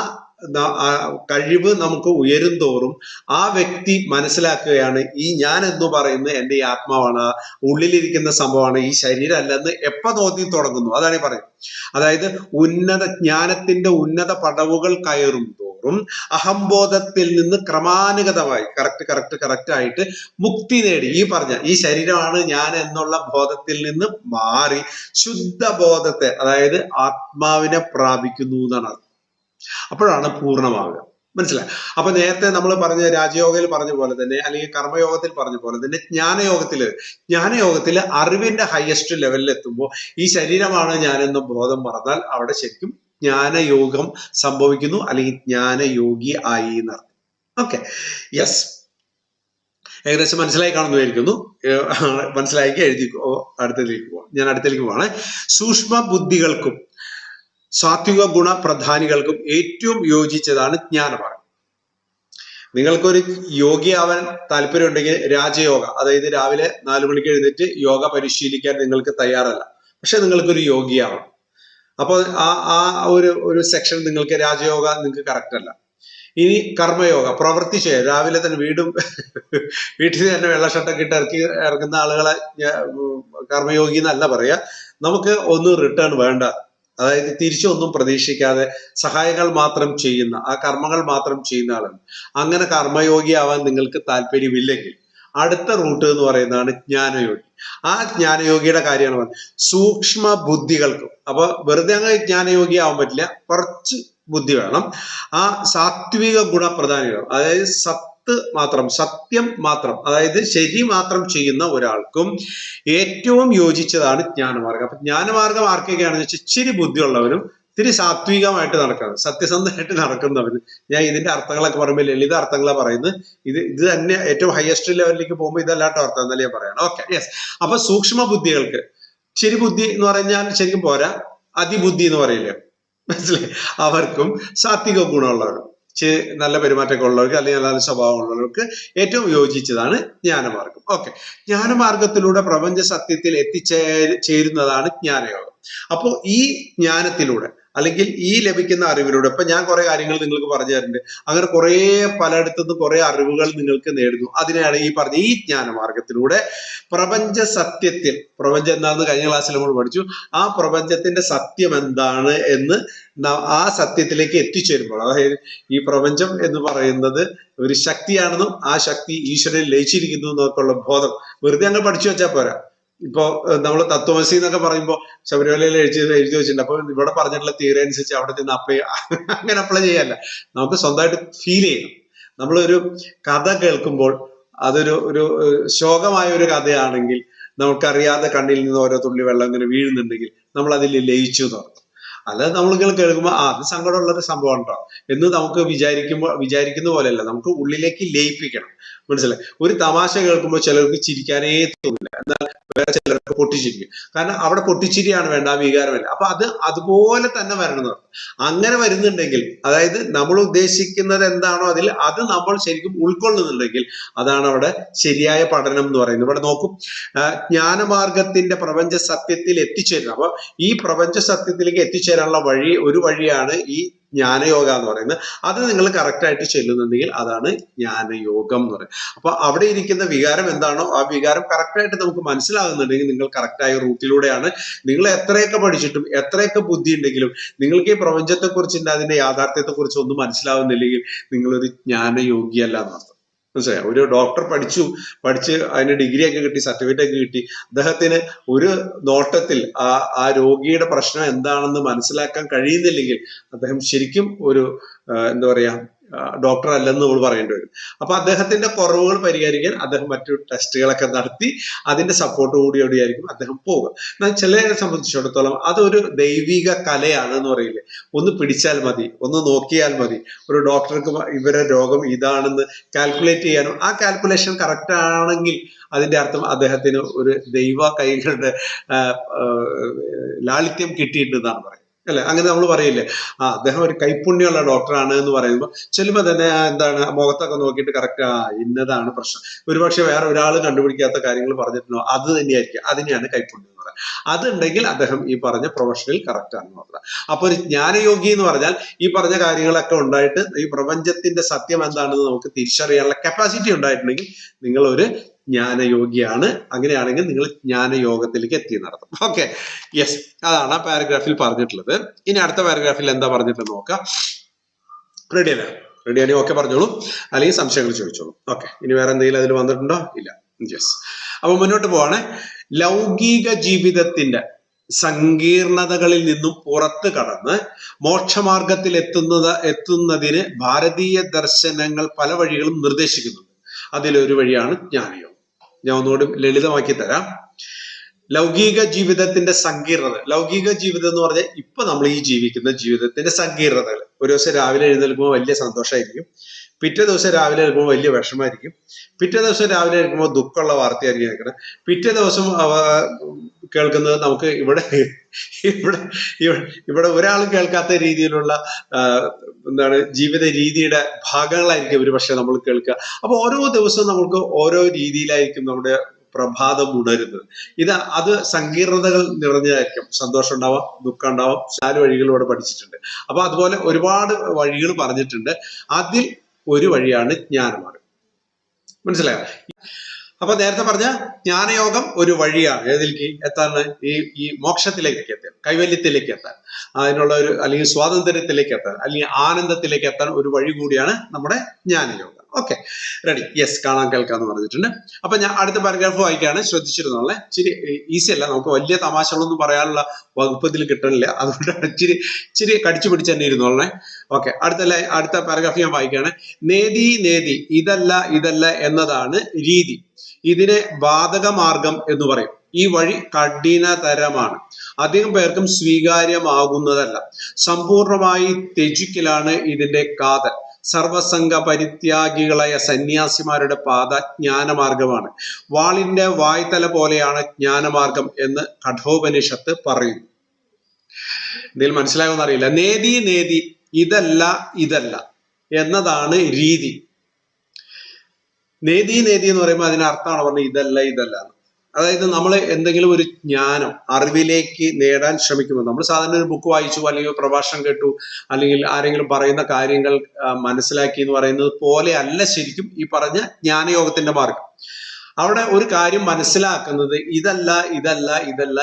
കഴിവ് നമുക്ക് ഉയരും തോറും ആ വ്യക്തി മനസ്സിലാക്കുകയാണ് ഈ ഞാൻ എന്ന് പറയുന്നത് എന്റെ ഈ ആത്മാവാണ്, ഉള്ളിലിരിക്കുന്ന സംഭവമാണ്, ഈ ശരീരം അല്ലെന്ന് എപ്പോ തോന്നി തുടങ്ങുന്നു. അതാണ് ഈ പറയുന്നത്. അതായത് ജ്ഞാനത്തിന്റെ ഉന്നത പടവുകൾ കയറും തോറും അഹംബോധത്തിൽ നിന്ന് ക്രമാനുഗതമായി കറക്റ്റ് ആയിട്ട് മുക്തി നേടി ഈ ശരീരമാണ് ഞാൻ എന്നുള്ള ബോധത്തിൽ നിന്ന് മാറി ശുദ്ധബോധത്തെ, അതായത് ആത്മാവിനെ പ്രാപിക്കുന്നു എന്നാണ്. അപ്പോഴാണ് പൂർണ്ണമാകുക. മനസ്സിലായി? അപ്പൊ നേരത്തെ നമ്മൾ പറഞ്ഞ രാജയോഗയിൽ പറഞ്ഞ പോലെ തന്നെ, അല്ലെങ്കിൽ കർമ്മയോഗത്തിൽ പറഞ്ഞ പോലെ തന്നെ, ജ്ഞാനയോഗത്തില് അറിവിന്റെ ഹയസ്റ്റ് ലെവലിൽ എത്തുമ്പോൾ ഈ ശരീരമാണ് ഞാനെന്ന ബോധം മറന്നാൽ അവിടെ ശരിക്കും ജ്ഞാനയോഗം സംഭവിക്കുന്നു, അല്ലെങ്കിൽ ജ്ഞാനയോഗി ആയി എന്നർത്ഥം. ഓക്കെ, യെസ്, ഏകദേശം മനസ്സിലായി കാണുന്നതായിരിക്കുന്നു. മനസ്സിലാക്കി എഴുതിക്കോ. അടുത്തേക്ക് പോവാണ്. സൂക്ഷ്മ ബുദ്ധികൾക്കും സാത്വിക ഗുണ പ്രധാനികൾക്കും ഏറ്റവും യോജിച്ചതാണ് ജ്ഞാനമാർഗം. നിങ്ങൾക്കൊരു യോഗിയാവാൻ താല്പര്യമുണ്ടെങ്കിൽ രാജയോഗ, അതായത് രാവിലെ 4 മണിക്ക് എഴുന്നേറ്റ് യോഗ പരിശീലിക്കാൻ നിങ്ങൾക്ക് തയ്യാറല്ല, പക്ഷെ നിങ്ങൾക്കൊരു യോഗിയാവണം. അപ്പോൾ ആ ഒരു സെക്ഷൻ നിങ്ങൾക്ക് രാജയോഗ നിങ്ങൾക്ക് കറക്റ്റ് അല്ല. ഇനി കർമ്മയോഗ, പ്രവൃത്തി ചെയ്യാം. രാവിലെ തന്നെ വീട്ടിൽ തന്നെ വെള്ള ഷർട്ടൊക്കെ ഇട്ട് ഇറങ്ങുന്ന ആളുകളെ കർമ്മയോഗി എന്നല്ല പറയാ. നമുക്ക് ഒന്നും റിട്ടേൺ വേണ്ട, അതായത് തിരിച്ചൊന്നും പ്രതീക്ഷിക്കാതെ സഹായങ്ങൾ മാത്രം ചെയ്യുന്ന, ആ കർമ്മങ്ങൾ മാത്രം ചെയ്യുന്ന ആളാണ്. അങ്ങനെ കർമ്മയോഗി ആവാൻ നിങ്ങൾക്ക് താല്പര്യമില്ലെങ്കിൽ അടുത്ത റൂട്ട് എന്ന് പറയുന്നതാണ് ജ്ഞാനയോഗി. ആ ജ്ഞാനയോഗിയുടെ കാര്യമാണ് പറഞ്ഞത്. സൂക്ഷ്മ ബുദ്ധികൾക്കും, അപ്പൊ വെറുതെ അങ്ങ് ജ്ഞാനയോഗി ആവാൻ പറ്റില്ല, കുറച്ച് ബുദ്ധി വേണം. ആ സാത്വിക ഗുണപ്രധാനികൾ, അതായത് സത്യം മാത്രം, അതായത് ശരി മാത്രം ചെയ്യുന്ന ഒരാൾക്കും ഏറ്റവും യോജിച്ചതാണ് ജ്ഞാനമാർഗം. അപ്പൊ ജ്ഞാനമാർഗം ആർക്കൊക്കെയാണെന്ന് വെച്ചാൽ ഇച്ചിരി ബുദ്ധിയുള്ളവരും ഇത്തിരി സാത്വികമായിട്ട് നടക്കുന്നത്, സത്യസന്ധമായിട്ട് നടക്കുന്നവര്. ഞാൻ ഇതിന്റെ അർത്ഥങ്ങളൊക്കെ പറയുമ്പോൾ ലളിത അർത്ഥങ്ങളാണ് പറയുന്നത്. ഇത് തന്നെ ഏറ്റവും ഹയസ്റ്റ് ലെവലിലേക്ക് പോകുമ്പോൾ ഇതല്ലാട്ടോ അർത്ഥം എന്നല്ലേ ഞാൻ പറയണം. Okay, yes. അപ്പൊ സൂക്ഷ്മ ബുദ്ധികൾക്ക്, ശരി ബുദ്ധി എന്ന് പറഞ്ഞാൽ ശരിക്കും പോരാ, അതിബുദ്ധി എന്ന് പറയില്ലേ, മനസ്സിലായി? അവർക്കും സാത്വിക ഗുണമുള്ളവരും നല്ല പെരുമാറ്റമൊക്കെ ഉള്ളവർക്ക്, അല്ലെങ്കിൽ നല്ല സ്വഭാവമുള്ളവർക്ക് ഏറ്റവും യോജിച്ചതാണ് ജ്ഞാനമാർഗം. ഓക്കെ, ജ്ഞാനമാർഗത്തിലൂടെ പ്രപഞ്ച സത്യത്തിൽ ചേരുന്നതാണ് ജ്ഞാനയോഗം. അപ്പോൾ ഈ ജ്ഞാനത്തിലൂടെ, അല്ലെങ്കിൽ ഈ ലഭിക്കുന്ന അറിവിലൂടെ, ഇപ്പൊ ഞാൻ കുറെ കാര്യങ്ങൾ നിങ്ങൾക്ക് പറഞ്ഞു തരുന്നുണ്ട്. അങ്ങനെ കുറെ പലയിടത്തുനിന്ന് കുറെ അറിവുകൾ നിങ്ങൾക്ക് നേടുന്നു. അതിനെയാണ് ഈ പറഞ്ഞ ഈ ജ്ഞാനമാർഗത്തിലൂടെ പ്രപഞ്ച സത്യത്തിൽ, പ്രപഞ്ചം എന്താണെന്ന് കഴിഞ്ഞ ക്ലാസ്സിൽ നമ്മൾ പഠിച്ചു, ആ പ്രപഞ്ചത്തിന്റെ സത്യം എന്താണ് എന്ന് ആ സത്യത്തിലേക്ക് എത്തിച്ചേരുമ്പോൾ, അതായത് ഈ പ്രപഞ്ചം എന്ന് പറയുന്നത് ഒരു ശക്തിയാണെന്നും ആ ശക്തി ഈശ്വരനിൽ ലയിച്ചിരിക്കുന്നു എന്നൊക്കെയുള്ള ബോധം വെറുതെ അങ്ങ് പഠിച്ചു വെച്ചാൽ പോരാ. ഇപ്പൊ നമ്മൾ തത്വമസി എന്നൊക്കെ പറയുമ്പോൾ ശബരിമലയിൽ എഴുതി വെച്ചിട്ടുണ്ട്. അപ്പൊ ഇവിടെ പറഞ്ഞിട്ടുള്ള തിയറി അനുസരിച്ച് അവിടെ നിന്ന് അങ്ങനെ അപ്ലൈ ചെയ്യല്ല. നമുക്ക് സ്വന്തമായിട്ട് ഫീൽ ചെയ്യണം. നമ്മളൊരു കഥ കേൾക്കുമ്പോൾ അതൊരു ശോകമായ ഒരു കഥയാണെങ്കിൽ നമുക്കറിയാതെ കണ്ണിൽ നിന്ന് ഓരോ തുള്ളി വെള്ളം ഇങ്ങനെ വീഴുന്നുണ്ടെങ്കിൽ നമ്മൾ അതിൽ ലയിച്ചു എന്നർത്ഥം. അല്ലാതെ നമ്മളിങ്ങനെ കേൾക്കുമ്പോൾ അത് സങ്കടമുള്ളൊരു സംഭവം ഉണ്ടോ എന്ന് നമുക്ക് വിചാരിക്കുന്ന പോലെയല്ല, നമുക്ക് ഉള്ളിലേക്ക് ലയിപ്പിക്കണം. മനസ്സിലായി? ഒരു തമാശ കേൾക്കുമ്പോൾ ചിലർക്ക് ചിരിക്കാനേ തോന്നില്ല, എന്നാൽ വേറെ ചിലർക്ക് പൊട്ടിച്ചിരിക്കും. കാരണം അവിടെ പൊട്ടിച്ചിരിയാണ് വേണ്ട, ആ വികാരമല്ല. അപ്പൊ അതുപോലെ തന്നെ വരണം. അങ്ങനെ വരുന്നുണ്ടെങ്കിൽ, അതായത് നമ്മൾ ഉദ്ദേശിക്കുന്നത് എന്താണോ അത് നമ്മൾ ശരിക്കും ഉൾക്കൊള്ളുന്നുണ്ടെങ്കിൽ അതാണ് അവിടെ ശരിയായ പഠനം എന്ന് പറയുന്നത്. ഇവിടെ നോക്കും, ജ്ഞാനമാർഗത്തിന്റെ പ്രപഞ്ച സത്യത്തിൽ എത്തിച്ചേരുന്നത്. അപ്പൊ ഈ പ്രപഞ്ച സത്യത്തിലേക്ക് എത്തിച്ചേരാനുള്ള ഒരു വഴിയാണ് ഈ ജ്ഞാനയോഗ എന്ന് പറയുന്നത്. അത് നിങ്ങൾ കറക്റ്റായിട്ട് ചെല്ലുന്നുണ്ടെങ്കിൽ അതാണ് ജ്ഞാനയോഗം എന്ന് പറയുന്നത്. അപ്പൊ അവിടെ ഇരിക്കുന്ന വികാരം എന്താണോ ആ വികാരം കറക്റ്റായിട്ട് നമുക്ക് മനസ്സിലാകുന്നുണ്ടെങ്കിൽ നിങ്ങൾ കറക്റ്റായ റൂട്ടിലൂടെയാണ്. നിങ്ങൾ എത്രയൊക്കെ പഠിച്ചിട്ടും എത്രയൊക്കെ ബുദ്ധി ഉണ്ടെങ്കിലും നിങ്ങൾക്ക് ഈ പ്രപഞ്ചത്തെക്കുറിച്ചിട്ട് അതിന്റെ യാഥാർത്ഥ്യത്തെക്കുറിച്ച് ഒന്നും മനസ്സിലാവുന്നില്ലെങ്കിൽ നിങ്ങളൊരു ജ്ഞാനയോഗിയല്ല എന്നർത്ഥം. മനസ്സിലായോ? ഒരു ഡോക്ടർ പഠിച്ച് അതിന് ഡിഗ്രി ഒക്കെ കിട്ടി, സർട്ടിഫിക്കറ്റ് ഒക്കെ കിട്ടി, അദ്ദേഹത്തിന് ഒരു നോട്ടത്തിൽ ആ രോഗിയുടെ പ്രശ്നം എന്താണെന്ന് മനസ്സിലാക്കാൻ കഴിയുന്നില്ലെങ്കിൽ അദ്ദേഹം ശരിക്കും ഒരു എന്താ പറയാ ഡോക്ടർ അല്ലെന്ന് നമ്മൾ പറയേണ്ടി വരും. അപ്പൊ അദ്ദേഹത്തിന്റെ കുറവുകൾ പരിഹരിക്കാൻ അദ്ദേഹം മറ്റു ടെസ്റ്റുകളൊക്കെ നടത്തി അതിന്റെ സപ്പോർട്ട് കൂടിയോടെയായിരിക്കും അദ്ദേഹം പോവുക. എന്നാൽ ചിലരെ സംബന്ധിച്ചിടത്തോളം അതൊരു ദൈവിക കലയാണ് എന്ന് പറയില്ലേ. ഒന്ന് പിടിച്ചാൽ മതി, ഒന്ന് നോക്കിയാൽ മതി, ഒരു ഡോക്ടർക്ക് ഇവരുടെ രോഗം ഇതാണെന്ന് കാൽക്കുലേറ്റ് ചെയ്യാനും ആ കാൽക്കുലേഷൻ കറക്റ്റ് ആണെങ്കിൽ അതിന്റെ അർത്ഥം അദ്ദേഹത്തിന് ഒരു ദൈവ കൈകളുടെ ലാളിത്യം കിട്ടിയിട്ടുണ്ടെന്നാണ് പറയുന്നത് അല്ലെ. അങ്ങനെ നമ്മൾ പറയില്ലേ, അദ്ദേഹം ഒരു കൈപ്പുണ്യമുള്ള ഡോക്ടറാണ് എന്ന് പറയുമ്പോൾ ചെല്ലുമ്പോൾ തന്നെ എന്താണ് മുഖത്തൊക്കെ നോക്കിയിട്ട് കറക്റ്റ് ഇന്നതാണ് പ്രശ്നം. ഒരുപക്ഷെ വേറെ ഒരാൾ കണ്ടുപിടിക്കാത്ത കാര്യങ്ങൾ പറഞ്ഞിട്ടുണ്ടോ, അത് തന്നെയായിരിക്കും, അതിനെയാണ് കൈപ്പുണ്യം എന്ന് പറയുന്നത്. അതുണ്ടെങ്കിൽ അദ്ദേഹം ഈ പറഞ്ഞ പ്രൊഫഷനിൽ കറക്റ്റ് ആണെന്ന് പറഞ്ഞത്. അപ്പൊ ഒരു ജ്ഞാനയോഗി എന്ന് പറഞ്ഞാൽ ഈ പറഞ്ഞ കാര്യങ്ങളൊക്കെ ഉണ്ടായിട്ട് ഈ പ്രപഞ്ചത്തിന്റെ സത്യം എന്താണെന്ന് നമുക്ക് തിരിച്ചറിയാനുള്ള കപ്പാസിറ്റി ഉണ്ടായിട്ടുണ്ടെങ്കിൽ നിങ്ങൾ ഒരു ജ്ഞാനയോഗിയാണ്. അങ്ങനെയാണെങ്കിൽ നിങ്ങൾ ജ്ഞാനയോഗത്തിലേക്ക് എത്തിയെന്നർത്ഥം. ഓക്കെ, യെസ്, അതാണ് ആ പാരഗ്രാഫിൽ പറഞ്ഞിട്ടുള്ളത്. ഇനി അടുത്ത പാരഗ്രാഫിൽ എന്താ പറഞ്ഞിട്ടുള്ളത് നോക്കാം. റെഡി അല്ലേ? റെഡി ആണെങ്കിൽ ഓക്കെ പറഞ്ഞോളൂ, അല്ലെങ്കിൽ സംശയങ്ങൾ ചോദിച്ചോളൂ. ഓക്കെ, ഇനി വേറെ എന്തെങ്കിലും അതിൽ വന്നിട്ടുണ്ടോ? ഇല്ല. യെസ്, അപ്പൊ മുന്നോട്ട് പോവാണ്. ലൗകിക ജീവിതത്തിന്റെ സങ്കീർണതകളിൽ നിന്നും പുറത്തു കടന്ന് മോക്ഷമാർഗത്തിൽ എത്തുന്നതിന് ഭാരതീയ ദർശനങ്ങൾ പല വഴികളും നിർദ്ദേശിക്കുന്നുണ്ട്. അതിലൊരു വഴിയാണ് ജ്ഞാനയോഗം. ഞാൻ ഒന്നുകൂടി ലളിതമാക്കി തരാം. ലൗകിക ജീവിതത്തിന്റെ സങ്കീർണത, ലൗകിക ജീവിതം എന്ന് പറഞ്ഞാൽ ഇപ്പൊ നമ്മൾ ഈ ജീവിക്കുന്ന ജീവിതത്തിന്റെ സങ്കീർണതകൾ. ഒരു ദിവസം രാവിലെ എഴുന്നേൽക്കുമ്പോൾ വലിയ സന്തോഷമായിരിക്കും, പിറ്റേ ദിവസം രാവിലെ എടുക്കുമ്പോൾ വലിയ വിഷമായിരിക്കും, പിറ്റേ ദിവസം രാവിലെ എടുക്കുമ്പോൾ ദുഃഖമുള്ള വാർത്തയായിരിക്കും കേൾക്കുന്നത്, പിറ്റേ ദിവസം കേൾക്കുന്നത് നമുക്ക് ഇവിടെ ഇവിടെ ഇവിടെ ഒരാളും കേൾക്കാത്ത രീതിയിലുള്ള എന്താണ് ജീവിത രീതിയുടെ ഭാഗങ്ങളായിരിക്കും ഒരു പക്ഷെ നമ്മൾ കേൾക്കുക. അപ്പൊ ഓരോ ദിവസവും നമുക്ക് ഓരോ രീതിയിലായിരിക്കും നമ്മുടെ പ്രഭാതം ഉണരുന്നത്. അത് സങ്കീർണതകൾ നിറഞ്ഞതായിരിക്കും. സന്തോഷം ഉണ്ടാവാം, ദുഃഖം ഉണ്ടാവാം. 4 വഴികൾ ഇവിടെ പഠിച്ചിട്ടുണ്ട്. അപ്പൊ അതുപോലെ ഒരുപാട് വഴികൾ പറഞ്ഞിട്ടുണ്ട്. അതിൽ ഒരു വഴിയാണ് ജ്ഞാനമാർഗം. മനസ്സിലായോ? അപ്പൊ നേരത്തെ പറഞ്ഞ ജ്ഞാനയോഗം ഒരു വഴിയാണ് ഏതിലേക്ക് എത്താൻ, ഈ മോക്ഷത്തിലേക്ക് എത്താൻ, കൈവല്യത്തിലേക്ക് എത്താൻ, അതിനുള്ള ഒരു അല്ലെങ്കിൽ സ്വാതന്ത്ര്യത്തിലേക്ക് എത്താൻ, അല്ലെങ്കിൽ ആനന്ദത്തിലേക്ക് എത്താൻ ഒരു വഴി കൂടിയാണ് നമ്മുടെ ജ്ഞാനയോഗം. Okay, ready? യെസ്, കാണാൻ കേൾക്കാന്ന് പറഞ്ഞിട്ടുണ്ട്. അപ്പൊ ഞാൻ അടുത്ത പാരഗ്രാഫ് വായിക്കാണ്, ശ്രദ്ധിച്ചിരുന്നോളെ. ഇച്ചിരി ഈസി അല്ല, നമുക്ക് വലിയ തമാശകളൊന്നും പറയാനുള്ള വകുപ്പ് ഇതിൽ കിട്ടണില്ല, അതുകൊണ്ടാണ് ഇച്ചിരി കടിച്ചു പിടിച്ച് തന്നെ ഇരുന്നോളെ. ഓക്കെ, അടുത്ത പാരഗ്രാഫ് ഞാൻ വായിക്കാണ്. നേതി ഇതല്ല എന്നതാണ് രീതി. ഇതിനെ ബാധകമാർഗം എന്ന് പറയും. ഈ വഴി കഠിനതരമാണ്, അധികം പേർക്കും സ്വീകാര്യമാകുന്നതല്ല. സമ്പൂർണമായി ത്യജിക്കലാണ് ഇതിന്റെ കാതൽ. സർവസംഘ പരിത്യാഗികളായ സന്യാസിമാരുടെ പാത ജ്ഞാനമാർഗമാണ്. വാളിന്റെ വായ്ത്തല പോലെയാണ് ജ്ഞാനമാർഗം എന്ന് കഠോപനിഷത്ത് പറയുന്നു. എന്തെങ്കിലും മനസ്സിലാകുമെന്ന് അറിയില്ല. നേതി ഇതല്ല എന്നതാണ് രീതി. നേതി എന്ന് പറയുമ്പോൾ അതിനർത്ഥമാണ് പറഞ്ഞത് ഇതല്ല. അതായത് നമ്മൾ എന്തെങ്കിലും ഒരു ജ്ഞാനം അറിവിലേക്ക് നേടാൻ ശ്രമിക്കുമ്പോൾ, നമ്മൾ സാധാരണ ഒരു ബുക്ക് വായിച്ചു, അല്ലെങ്കിൽ പ്രഭാഷണം കേട്ടു, അല്ലെങ്കിൽ ആരെങ്കിലും പറയുന്ന കാര്യങ്ങൾ മനസ്സിലാക്കി എന്ന് പറയുന്നത് പോലെ അല്ല ശരിക്കും ഈ പറഞ്ഞ ജ്ഞാനയോഗത്തിന്റെ മാർഗം. അവിടെ ഒരു കാര്യം മനസ്സിലാക്കുന്നത് ഇതല്ല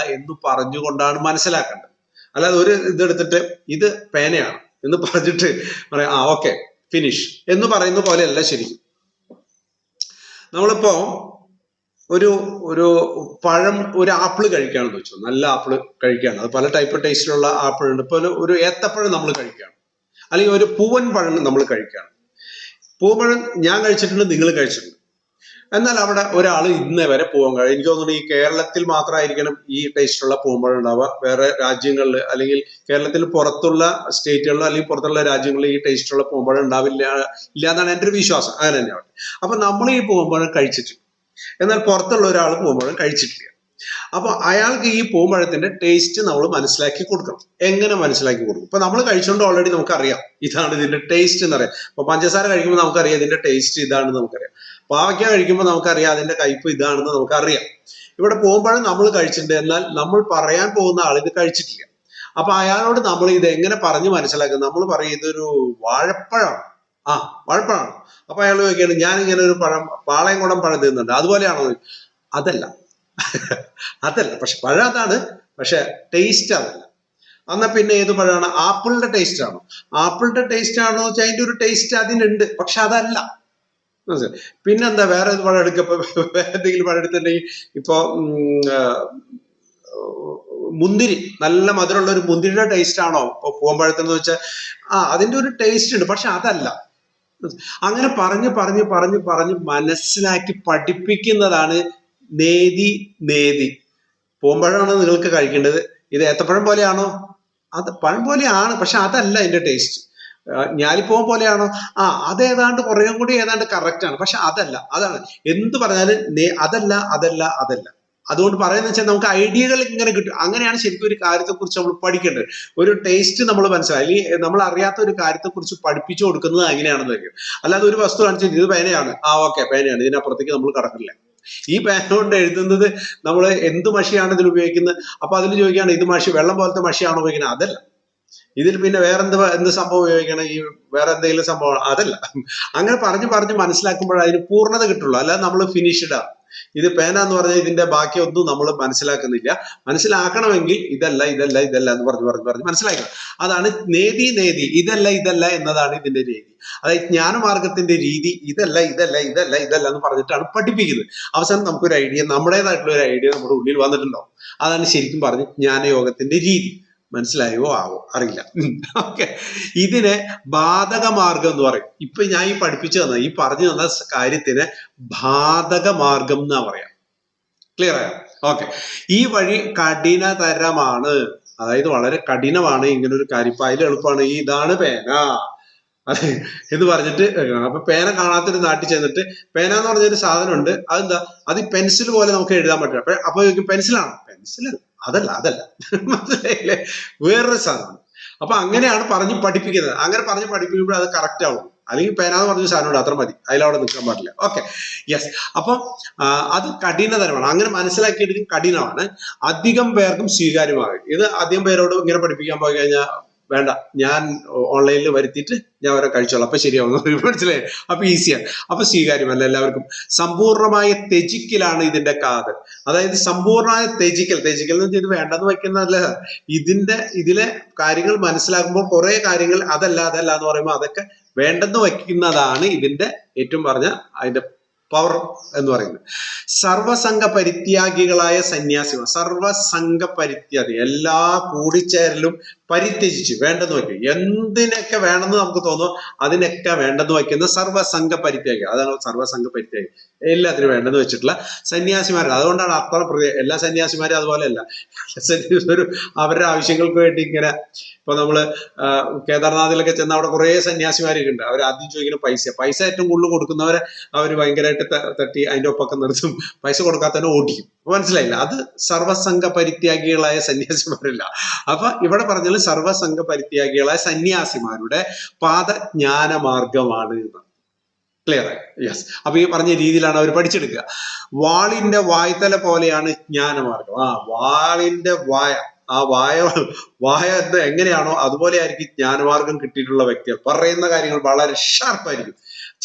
എന്ന് പറഞ്ഞുകൊണ്ടാണ് മനസ്സിലാക്കേണ്ടത്. അല്ലാതെ ഒരു ഇതെടുത്തിട്ട് ഇത് പേനയാണ് എന്ന് പറഞ്ഞിട്ട് പറയാം ഓക്കെ ഫിനിഷ് എന്ന് പറയുന്ന പോലെയല്ല ശരിക്കും. നമ്മളിപ്പോ ഒരു പഴം, ഒരു ആപ്പിള് കഴിക്കുകയാണെന്ന് വെച്ചു, നല്ല ആപ്പിള് കഴിക്കുകയാണ്, അത് പല ടൈപ്പ് ടേസ്റ്റിലുള്ള ആപ്പിൾ ഉണ്ട്. ഇപ്പൊ ഒരു ഏത്തപ്പഴം നമ്മൾ കഴിക്കുകയാണ്, അല്ലെങ്കിൽ ഒരു പൂവൻ പഴം നമ്മൾ കഴിക്കുകയാണ്. പൂവൻ ഞാൻ കഴിച്ചിട്ടുണ്ട്, നിങ്ങൾ കഴിച്ചിട്ടുണ്ട്. എന്നാൽ അവിടെ ഒരാൾ ഇന്നേ വരെ പൂവൻ എനിക്ക് തോന്നുന്നു ഈ കേരളത്തിൽ മാത്രമായിരിക്കണം ഈ ടേസ്റ്റുള്ള പൂവമ്പഴം ഉണ്ടാവുക. വേറെ രാജ്യങ്ങളിൽ അല്ലെങ്കിൽ കേരളത്തിൽ പുറത്തുള്ള സ്റ്റേറ്റുകളിലോ അല്ലെങ്കിൽ പുറത്തുള്ള രാജ്യങ്ങളിൽ ഈ ടേസ്റ്റുള്ള പൂവമ്പഴം ഇല്ലാന്നാണ് എൻ്റെ ഒരു വിശ്വാസം. അങ്ങനെ തന്നെയാണ്. അപ്പൊ നമ്മൾ ഈ പൂവമ്പഴം കഴിച്ചിട്ടുണ്ട്, എന്നാൽ പുറത്തുള്ള ഒരാൾ പൂവമ്പഴം കഴിച്ചിട്ടില്ല. അപ്പൊ അയാൾക്ക് ഈ പൂവമ്പഴത്തിന്റെ ടേസ്റ്റ് നമ്മൾ മനസ്സിലാക്കി കൊടുക്കണം. എങ്ങനെ മനസ്സിലാക്കി കൊടുക്കും? ഇപ്പൊ നമ്മൾ കഴിച്ചുകൊണ്ട് ഓൾറെഡി നമുക്കറിയാം ഇതാണ് ഇതിന്റെ ടേസ്റ്റ് എന്നറിയാം. ഇപ്പൊ പഞ്ചസാര കഴിക്കുമ്പോൾ നമുക്കറിയാം ഇതിന്റെ ടേസ്റ്റ് ഇതാണെന്ന് നമുക്കറിയാം. പാവയ്ക്ക കഴിക്കുമ്പോൾ നമുക്കറിയാം അതിന്റെ കയ്പ് ഇതാണെന്ന് നമുക്കറിയാം. ഇവിടെ പൂവമ്പഴം നമ്മൾ കഴിച്ചിട്ടുണ്ട്, എന്നാൽ നമ്മൾ പറയാൻ പോകുന്ന ആൾ ഇത് കഴിച്ചിട്ടില്ല. അപ്പൊ അയാളോട് നമ്മൾ ഇത് എങ്ങനെ പറഞ്ഞ് മനസ്സിലാക്കും? നമ്മൾ പറയും ഇതൊരു വാഴപ്പഴമാണ്, വാഴപ്പഴമാണ്. അപ്പൊ അയാൾ ചോദിക്കുകയാണ് ഞാൻ ഇങ്ങനെ ഒരു പഴം, പാളയംകുടം പഴം തിന്നുന്നുണ്ട്, അതുപോലെയാണോ? അതല്ല. പക്ഷെ പഴം അതാണ്, പക്ഷെ ടേസ്റ്റ് അതല്ല. എന്നാ പിന്നെ ഏത് പഴമാണ്? ആപ്പിളിന്റെ ടേസ്റ്റ് ആണോ? ആപ്പിളിന്റെ ടേസ്റ്റ് ആണോ വെച്ചാൽ അതിന്റെ ഒരു ടേസ്റ്റ് അതിനുണ്ട്, പക്ഷെ അതല്ല. പിന്നെന്താ വേറെ പഴം എടുക്കപ്പോ എന്തെങ്കിലും പഴം എടുത്തിട്ടുണ്ടെങ്കിൽ ഇപ്പൊ മുന്തിരി, നല്ല മധുരമുള്ള ഒരു മുന്തിരിയുടെ ടേസ്റ്റ് ആണോ പൂവമ്പഴത്തെന്ന് വെച്ചാൽ അതിന്റെ ഒരു ടേസ്റ്റ് ഉണ്ട്, പക്ഷെ അതല്ല. അങ്ങനെ പറഞ്ഞ് മനസ്സിലാക്കി പഠിപ്പിക്കുന്നതാണ് നേതി നേതി. പൂമ്പഴമാണ് നിങ്ങൾക്ക് കഴിക്കേണ്ടത്. ഇത് ഏത്തപ്പഴം പോലെയാണോ? അത് പഴം പോലെയാണ്, പക്ഷെ അതല്ല അതിന്റെ ടേസ്റ്റ്. ഞാലിപ്പൂവൻ പോലെയാണോ? അതേതാണ്ട് കുറേയും കൂടി ഏതാണ്ട് കറക്റ്റ് ആണ്, പക്ഷെ അതല്ല. അതാണ് എന്ത് പറഞ്ഞാലും അതല്ല. അതുകൊണ്ട് പറയുന്നത് വെച്ചാൽ നമുക്ക് ഐഡിയകൾ ഇങ്ങനെ കിട്ടും. അങ്ങനെയാണ് ശരിക്കും ഒരു കാര്യത്തെക്കുറിച്ച് നമ്മൾ പഠിക്കേണ്ടത്. ഒരു ടേസ്റ്റ് നമ്മൾ മനസ്സിലായി, അല്ലെങ്കിൽ നമ്മൾ അറിയാത്ത ഒരു കാര്യത്തെക്കുറിച്ച് പഠിപ്പിച്ചു കൊടുക്കുന്നത് അങ്ങനെയാണെന്നായിരിക്കും. അല്ലാതെ ഒരു വസ്തു കാണിച്ചിട്ട് ഇത് പേനയാണ്, ഓക്കെ പേനയാണ്, ഇതിനപ്പുറത്തേക്ക് നമ്മൾ കടക്കില്ല. ഈ പേന കൊണ്ട് എഴുതുന്നത് നമ്മൾ എന്ത് മഷിയാണ് ഇതിൽ ഉപയോഗിക്കുന്നത്? അപ്പൊ അതിൽ ചോദിക്കുകയാണ്, ഇത് മഷി വെള്ളം പോലത്തെ മഷിയാണോ ഉപയോഗിക്കുന്നത്? അതല്ല. ഇതിൽ പിന്നെ എന്ത് സംഭവം ഉപയോഗിക്കണം? ഈ വേറെ എന്തെങ്കിലും സംഭവം? അതല്ല. അങ്ങനെ പറഞ്ഞ് മനസ്സിലാക്കുമ്പോൾ അതിന് പൂർണ്ണത കിട്ടുള്ളൂ. അല്ലാതെ നമ്മൾ ഫിനിഷ്ഡ് ആണ്. ഇത് പേന എന്ന് പറഞ്ഞാൽ ഇതിന്റെ ബാക്കിയൊന്നും നമ്മൾ മനസ്സിലാക്കുന്നില്ല. മനസ്സിലാക്കണമെങ്കിൽ ഇതല്ല എന്ന് പറഞ്ഞ് മനസ്സിലാക്കണം. അതാണ് നേതി ഇതല്ല എന്നതാണ് ഇതിന്റെ രീതി. അതായത് ജ്ഞാനമാർഗത്തിന്റെ രീതി ഇതല്ല എന്ന് പറഞ്ഞിട്ടാണ് പഠിപ്പിക്കുന്നത്. അവസാനം നമുക്കൊരു ഐഡിയ, നമ്മുടേതായിട്ടുള്ള ഒരു ഐഡിയ നമ്മുടെ ഉള്ളിൽ വന്നിട്ടുണ്ടാവും. അതാണ് ശരിക്കും പറഞ്ഞ് ജ്ഞാനയോഗത്തിന്റെ രീതി. മനസ്സിലായോ അറിയില്ല. ഓക്കെ, ഇതിനെ ബാധകമാർഗം എന്ന് പറയും. ഇപ്പൊ ഞാൻ ഈ പഠിപ്പിച്ചു തന്ന, ഈ പറഞ്ഞു തന്ന കാര്യത്തിന് ബാധകമാർഗം എന്നാ പറയാം. ക്ലിയർ ആയോ? ഓക്കെ, ഈ വഴി കഠിനതരമാണ്, അതായത് വളരെ കഠിനമാണ്. ഇങ്ങനെ ഒരു കാര്യം ഇപ്പൊ അതിൽ എളുപ്പമാണ്. ഇതാണ് പേന എന്ന് പറഞ്ഞിട്ട്, അപ്പൊ പേന കാണാത്തൊരു നാട്ടിൽ ചെന്നിട്ട് പേന എന്ന് പറഞ്ഞൊരു സാധനം ഉണ്ട്, അതെന്താ, അത് പെൻസിൽ പോലെ നമുക്ക് എഴുതാൻ പറ്റില്ല. അപ്പൊ പെൻസിലാണോ? പെൻസിലല്ല, അതല്ല. മനസ്സിലായില്ലേ? വേറൊരു സാധനമാണ്. അപ്പൊ അങ്ങനെയാണ് പറഞ്ഞ് പഠിപ്പിക്കുന്നത്. അങ്ങനെ പറഞ്ഞ് പഠിപ്പിക്കുമ്പോൾ അത് കറക്റ്റ് ആവും. അല്ലെങ്കിൽ പേന എന്ന് പറഞ്ഞ സാധനമുണ്ട്, അത്ര മതി, അതിലവിടെ നിൽക്കാൻ പാടില്ല. Okay, yes. അപ്പം അത് കഠിനതരമാണ്. അങ്ങനെ മനസ്സിലാക്കിയിട്ട് കഠിനമാണ്, അധികം പേർക്കും സ്വീകാര്യമാകും. ഇത് അധികം പേരോട് ഇങ്ങനെ പഠിപ്പിക്കാൻ പോയി കഴിഞ്ഞാൽ വേണ്ട, ഞാൻ ഓൺലൈനിൽ വരുത്തിയിട്ട് ഞാൻ അവരെ കഴിച്ചോളാം, അപ്പൊ ശരിയാവും. മനസ്സിലായി? അപ്പൊ ഈസിയാണ്, അപ്പൊ സ്വീകാര്യമല്ല എല്ലാവർക്കും. സമ്പൂർണമായ ത്യജിക്കലാണ് ഇതിന്റെ കാതൽ. അതായത് സമ്പൂർണമായ ത്യജിക്കൽ എന്ന് വെച്ചാൽ ഇത് വേണ്ടെന്ന് വയ്ക്കുന്നതല്ല. ഇതിലെ കാര്യങ്ങൾ മനസ്സിലാക്കുമ്പോൾ കുറെ കാര്യങ്ങൾ അതല്ല എന്ന് പറയുമ്പോൾ അതൊക്കെ വേണ്ടെന്ന് വയ്ക്കുന്നതാണ് ഇതിന്റെ ഏറ്റവും പറഞ്ഞ അതിന്റെ പവർ എന്ന് പറയുന്നത്. സർവസംഘ പരിത്യാഗികളായ സന്യാസിമാർ, സർവസംഘ പരിത്യാഗി, എല്ലാ കൂടിച്ചേരലും പരിത്യജിച്ച് വേണ്ടെന്ന് വയ്ക്കും. എന്തിനൊക്കെ വേണമെന്ന് നമുക്ക് തോന്നുന്നു അതിനൊക്കെ വേണ്ടെന്ന് വയ്ക്കുന്ന സർവസംഘ പരിത്യാഗി. അതാണ് സർവസംഘ പരിത്യാഗി. എല്ലാത്തിനും വേണ്ടെന്ന് വെച്ചിട്ടുള്ള സന്യാസിമാർ. അതുകൊണ്ടാണ് അത്ര എല്ലാ സന്യാസിമാരും അതുപോലെയല്ല. സന്യാസിമാരും അവരുടെ ആവശ്യങ്ങൾക്ക് വേണ്ടി ഇങ്ങനെ, ഇപ്പൊ നമ്മള് കേദാർനാഥിലൊക്കെ ചെന്ന അവിടെ കുറെ സന്യാസിമാരൊക്കെ ഉണ്ട്. അവർ ആദ്യം ചോദിക്കുന്ന പൈസ ഏറ്റവും കൂടുതൽ കൊടുക്കുന്നവരെ അവർ ഭയങ്കരമായിട്ട് തട്ടി അതിന്റെ ഒപ്പൊക്കെ നിർത്തും. പൈസ കൊടുക്കാത്തവനെ ഓടിക്കും. മനസ്സിലായില്ല? അത് സർവസംഘ പരിത്യാഗികളായ സന്യാസിമാരല്ല. അപ്പൊ ഇവിടെ പറഞ്ഞാൽ സർവസംഘ പരിത്യാഗികളായ സന്യാസിമാരുടെ പാദജ്ഞാനമാർഗമാണ് എന്ന്. ക്ലിയർ ആയി? യെസ്. അപ്പൊ ഈ പറഞ്ഞ രീതിയിലാണ് അവർ പഠിച്ചെടുക്കുക. വാളിന്റെ വായ്ത്തല പോലെയാണ് ജ്ഞാനമാർഗം. വാളിന്റെ വായ എങ്ങനെയാണോ അതുപോലെ ആയിരിക്കും ജ്ഞാനമാർഗം കിട്ടിയിട്ടുള്ള വ്യക്തികൾ. പറയുന്ന കാര്യങ്ങൾ വളരെ ഷാർപ്പായിരിക്കും,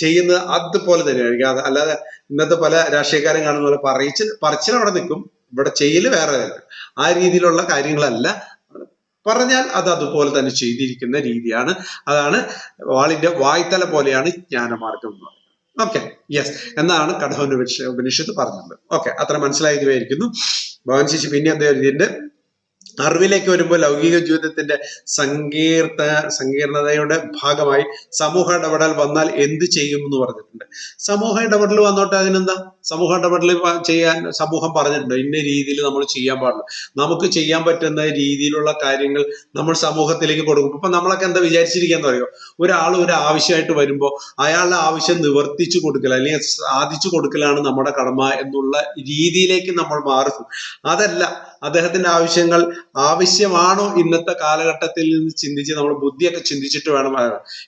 ചെയ്യുന്നത് അതുപോലെ തന്നെയായിരിക്കും. അല്ലാതെ ഇന്നത്തെ പല രാഷ്ട്രീയക്കാരും കാണുന്ന പോലെ പറച്ചിൽ അവിടെ നിൽക്കും, ഇവിടെ ചെയ്യല് വേറെ തരും. ആ രീതിയിലുള്ള കാര്യങ്ങളല്ല. പറഞ്ഞാൽ അത് അതുപോലെ തന്നെ ചെയ്തിരിക്കുന്ന രീതിയാണ്. അതാണ് വാളിന്റെ വായ്ത്തല പോലെയാണ് ജ്ഞാനമാർഗം എന്ന് പറയുന്നത്. Okay, yes. എന്നാണ് കഠോപനിഷത്ത് പറഞ്ഞത്. ഓക്കെ, അത്ര മനസ്സിലായതുമായിരിക്കുന്നു. ഭഗവാൻ ശിശു പിന്നെ എന്താ എഴുതിയിട്ടുണ്ട്? അറിവിലേക്ക് വരുമ്പോൾ ലൗകിക ജീവിതത്തിന്റെ സങ്കീർണതയുടെ ഭാഗമായി സമൂഹ ഇടപെടൽ വന്നാൽ എന്ത് ചെയ്യും എന്ന് പറഞ്ഞിട്ടുണ്ട്. സമൂഹ ഇടപെടൽ വന്നോട്ടെ, അതിനെന്താ? സമൂഹ ഇടപെടൽ ചെയ്യാൻ സമൂഹം പറഞ്ഞിട്ടുണ്ട് ഇന്ന രീതിയിൽ നമ്മൾ ചെയ്യാൻ പാടില്ല. നമുക്ക് ചെയ്യാൻ പറ്റുന്ന രീതിയിലുള്ള കാര്യങ്ങൾ നമ്മൾ സമൂഹത്തിലേക്ക് കൊടുക്കും. ഇപ്പൊ നമ്മളൊക്കെ എന്താ വിചാരിച്ചിരിക്കാന്ന് പറയോ? ഒരാൾ ഒരു ആവശ്യമായിട്ട് വരുമ്പോൾ അയാളുടെ ആവശ്യം നിവർത്തിച്ചു കൊടുക്കൽ അല്ലെങ്കിൽ സാധിച്ചു കൊടുക്കലാണ് നമ്മുടെ കടമ എന്നുള്ള രീതിയിലേക്ക് നമ്മൾ മാറും. അതല്ല, അദ്ദേഹത്തിന്റെ ആവശ്യമാണോ ഇന്നത്തെ കാലഘട്ടത്തിൽ നിന്ന് ചിന്തിച്ച് നമ്മൾ ബുദ്ധിയൊക്കെ ചിന്തിച്ചിട്ട് വേണം.